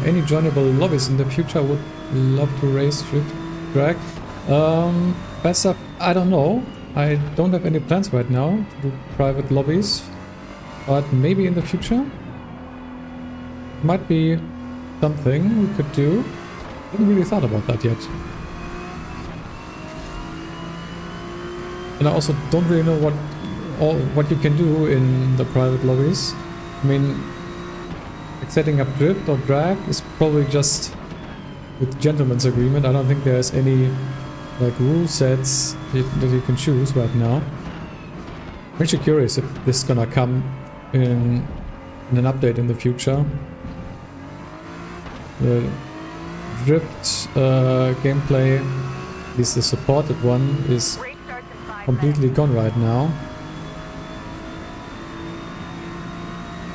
any joinable lobbies in the future. I would love to race drift drag. Best stuff, I don't know. I don't have any plans right now to do private lobbies, but maybe in the future might be something we could do. Haven't really thought about that yet. And I also don't really know what you can do in the private lobbies. I mean, like setting up drift or drag is probably just with gentleman's agreement. I don't think there's any like rule sets that you can choose right now. I'm actually curious if this is gonna come in an update in the future. The drift gameplay, at least the supported one, is completely gone right now.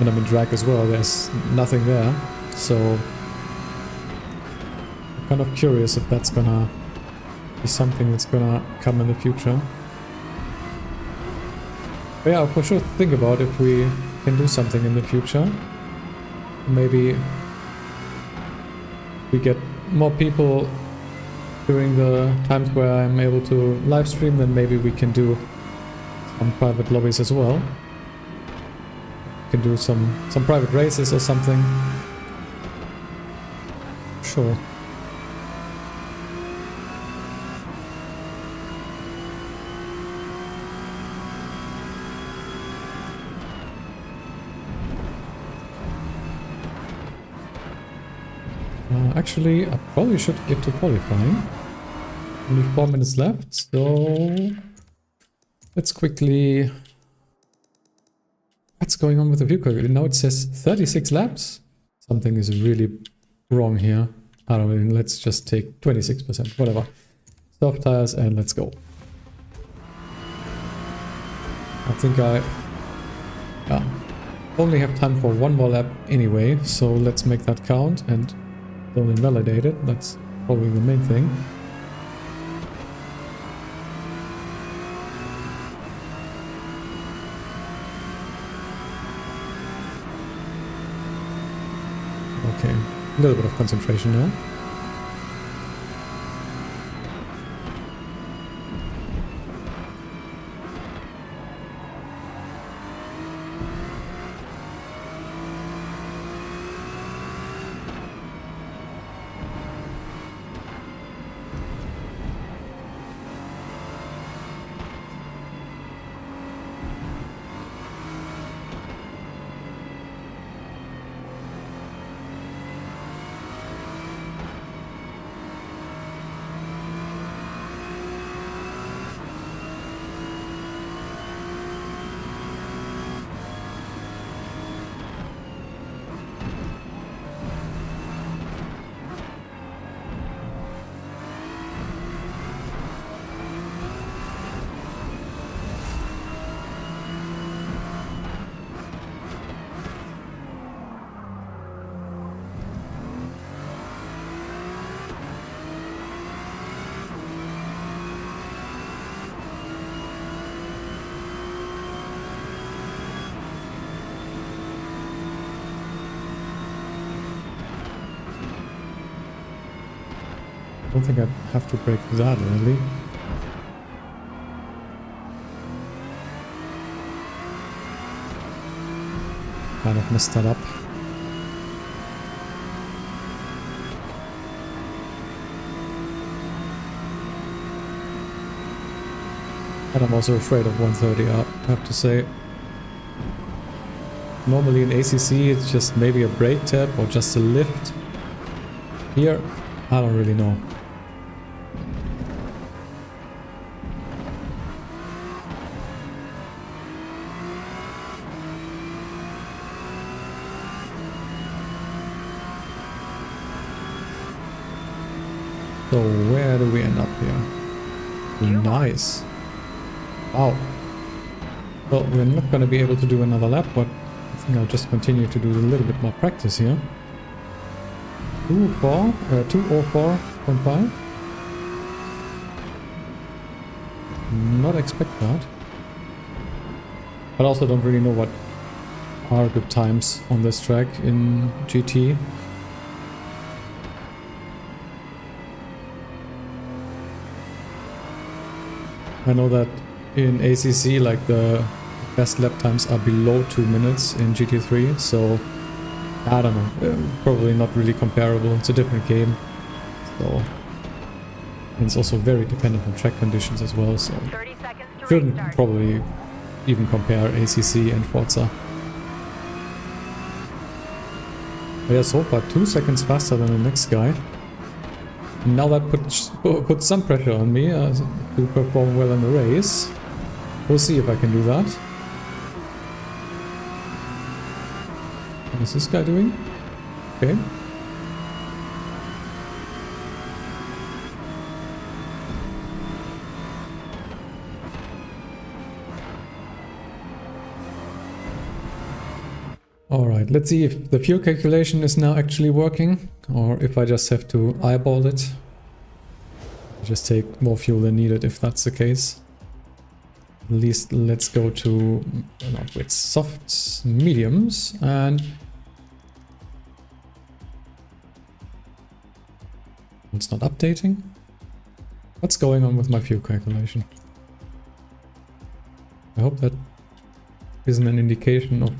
And I'm in drag as well, there's nothing there. So I'm kind of curious if that's gonna be something that's gonna come in the future. But yeah, for sure think about if we can do something in the future. Maybe we get more people during the times where I'm able to live stream, then maybe we can do some private lobbies as well. We can do some private races or something. Sure. Actually, I probably should get to qualifying. Only 4 minutes left, so let's quickly... What's going on with the vehicle? Now it says 36 laps. Something is really wrong here. I don't know, let's just take 26%, whatever. Soft tires and let's go. I think I only have time for one more lap anyway, so let's make that count and don't invalidate it. That's probably the main thing. Okay, a little bit of concentration now. I don't think I have to break that early. Kind of messed that up. And I'm also afraid of 130, I have to say. Normally in ACC it's just maybe a brake tap or just a lift. Here, I don't really know. So where do we end up here? Nice. Wow. Well, we're not going to be able to do another lap, but I think I'll just continue to do a little bit more practice here. 204.5. Not expect that. But also don't really know what are good times on this track in GT. I know that in ACC, like the best lap times are below 2 minutes in GT3, so I don't know, probably not really comparable. It's a different game, so and it's also very dependent on track conditions as well, so 30 seconds to shouldn't restart. probably even compare ACC and Forza. But yeah, so far 2 seconds faster than the next guy. Now that puts some pressure on me to perform well in the race. We'll see if I can do that. What is this guy doing? Okay. Alright, let's see if the fuel calculation is now actually working, or if I just have to eyeball it. Just take more fuel than needed if that's the case. At least let's go to not with softs, mediums, and it's not updating. What's going on with my fuel calculation? I hope that isn't an indication of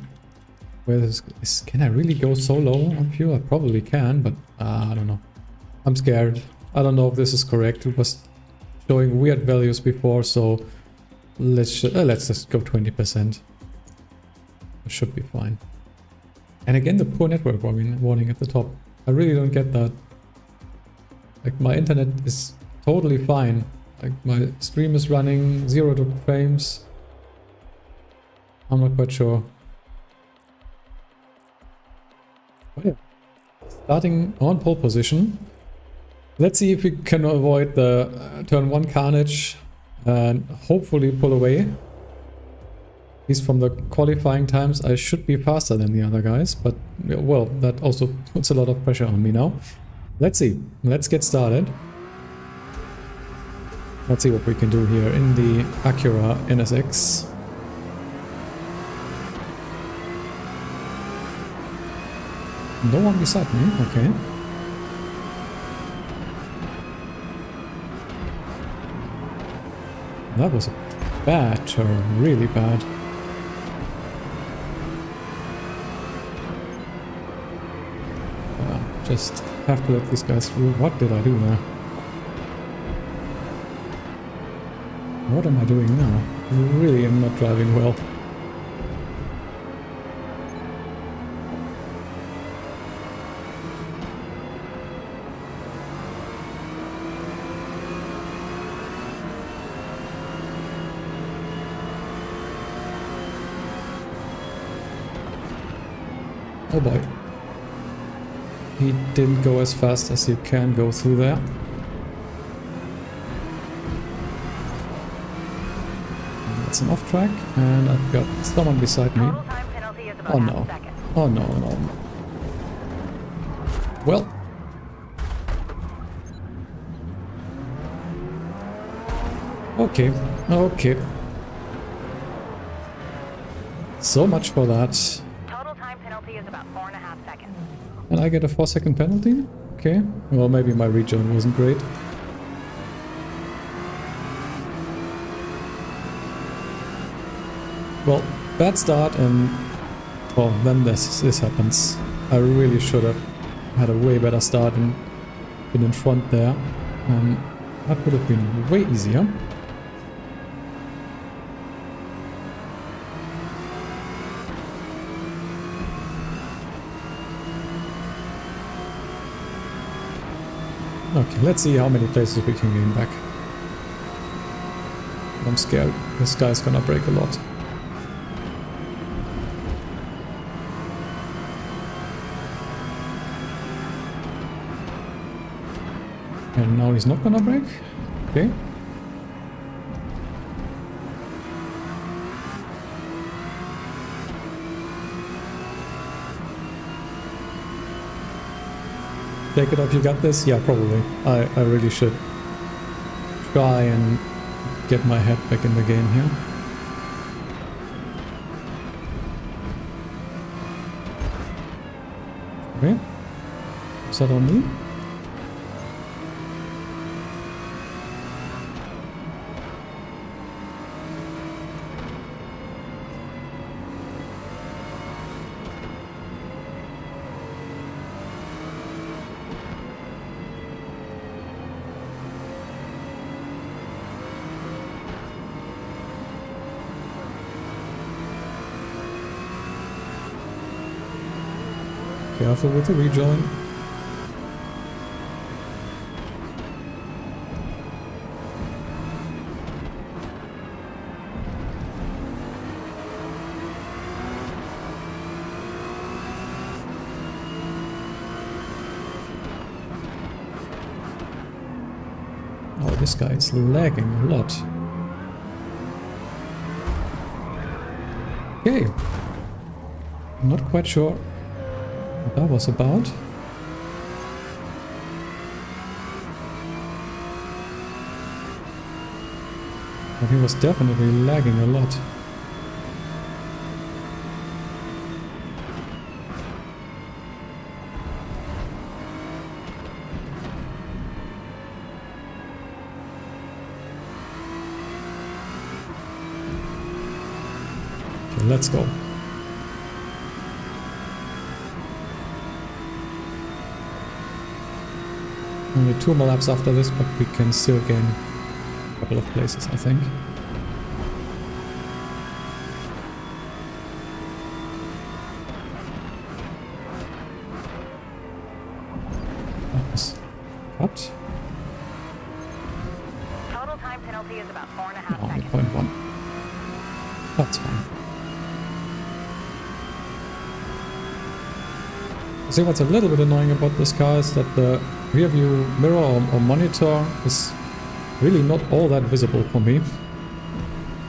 where this is. Can I really go so low on fuel? I probably can, but I don't know. I'm scared. I don't know if this is correct. It was showing weird values before, so let's just go 20%. It should be fine. And again, the poor network warning at the top. I really don't get that. Like, my internet is totally fine. Like, my stream is running 0 frames. I'm not quite sure. But yeah, starting on pole position. Let's see if we can avoid the turn 1 carnage and hopefully pull away. At least from the qualifying times, I should be faster than the other guys, but well, that also puts a lot of pressure on me now. Let's see. Let's get started. Let's see what we can do here in the Acura NSX. No one beside me, okay. That was a bad turn, really bad. Just have to let these guys through. What did I do there? What am I doing now? I really am not driving well. Oh boy. He didn't go as fast as you can go through there. That's an off track, and I've got someone beside me. Total time penalty is about Oh half no. a second. Oh no, no. Well. Okay, okay. So much for that. Total time penalty is about 4.5 seconds. And I get a 4-second penalty? Okay. Well, maybe my regen wasn't great. Well, bad start, and well, then this happens. I really should have had a way better start and been in front there. That would have been way easier. Okay, let's see how many places we can gain back. I'm scared. This guy's gonna break a lot. And now he's not gonna break? Okay. Take it off, you got this? Yeah, probably. I really should try and get my head back in the game here. Okay. Is that on me? Careful with the rejoin. Oh, this guy is lagging a lot. Okay. Not quite sure what that was about. But he was definitely lagging a lot. Okay, let's go. Only 2 more laps after this, but we can still gain a couple of places, I think. That was cut. Total time penalty is about 4.5 Oh, seconds. 0.1. That's fine. See, what's a little bit annoying about this car is that the rear view mirror or monitor is really not all that visible for me.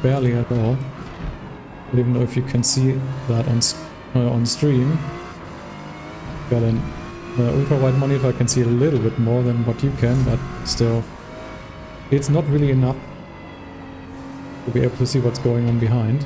Barely at all. I don't even know if you can see that on stream. Got an ultra-wide monitor, I can see a little bit more than what you can, but still, it's not really enough to be able to see what's going on behind.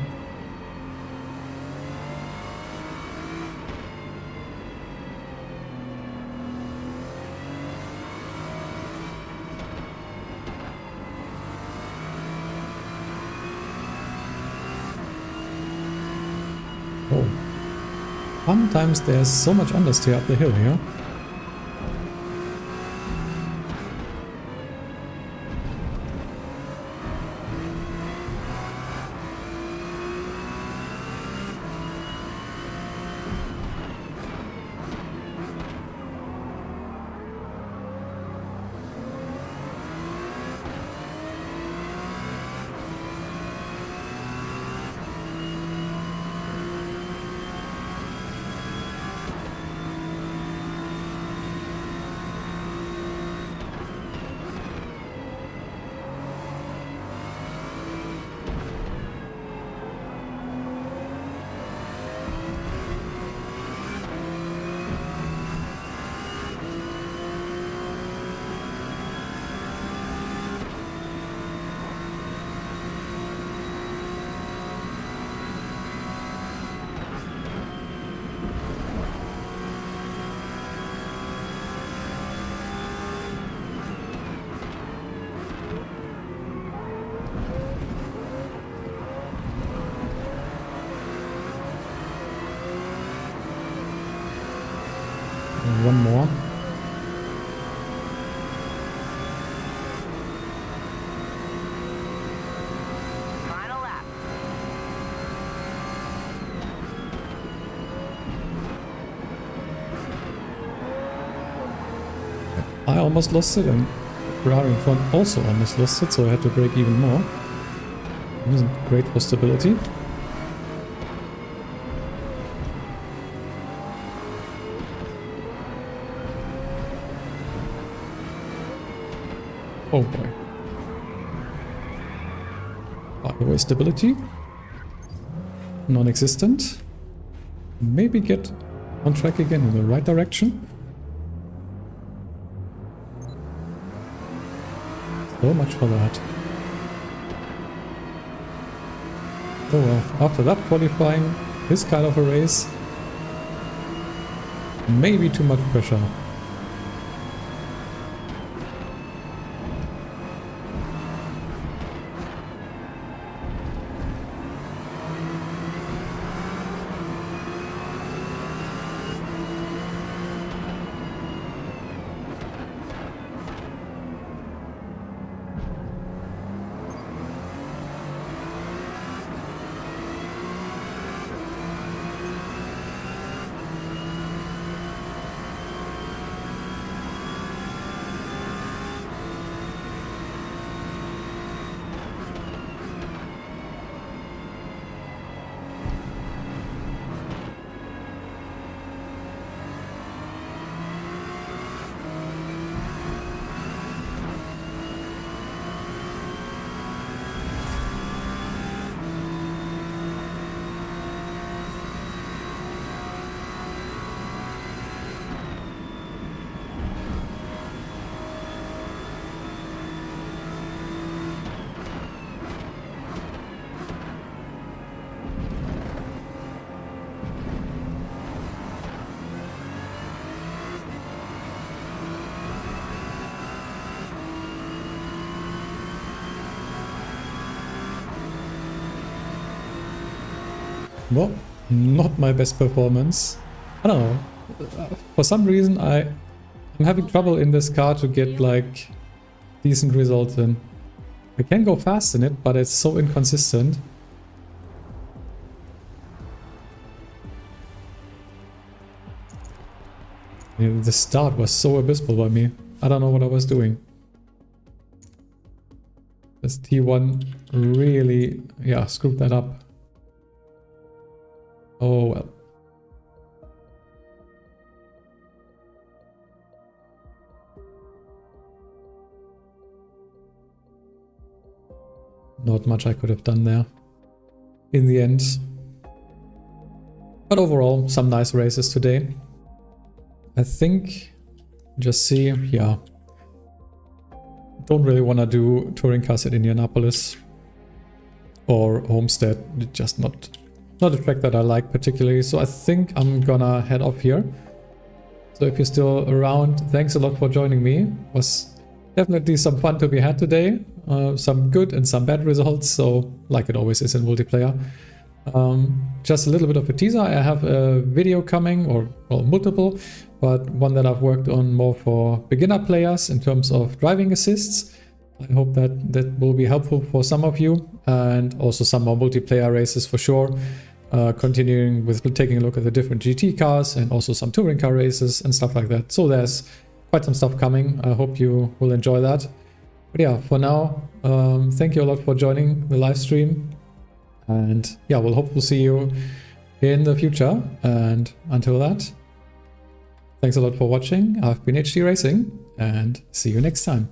Oh. Sometimes there's so much understeer up the hill here. One more. Final lap. I almost lost it, and Ferrari in front also almost lost it, so I had to brake even more. It wasn't great for stability. Oh boy. By the way, stability. Non-existent. Maybe get on track again in the right direction. So much for that. Oh well, after that qualifying, this kind of a race, maybe too much pressure. Well, not my best performance. I don't know. For some reason I'm having trouble in this car to get like decent results in. I can go fast in it, but it's so inconsistent. The start was so abysmal by me. I don't know what I was doing. This T1 really, yeah, screwed that up. Oh well. Not much I could have done there in the end. But overall, some nice races today. I think, just see, yeah. Don't really want to do touring cars at Indianapolis or Homestead. Just not a track that I like particularly. So I think I'm gonna head off here. So if you're still around, thanks a lot for joining me. It was definitely some fun to be had today. Some good and some bad results. So like it always is in multiplayer. Just a little bit of a teaser. I have a video coming, or well, multiple, but one that I've worked on more for beginner players in terms of driving assists. I hope that that will be helpful for some of you, and also some more multiplayer races for sure. Continuing with taking a look at the different GT cars and also some touring car races and stuff like that. So there's quite some stuff coming. I hope you will enjoy that. But yeah, for now, thank you a lot for joining the live stream. And yeah, we'll hopefully see you in the future. And until that, thanks a lot for watching. I've been HD Racing, and see you next time.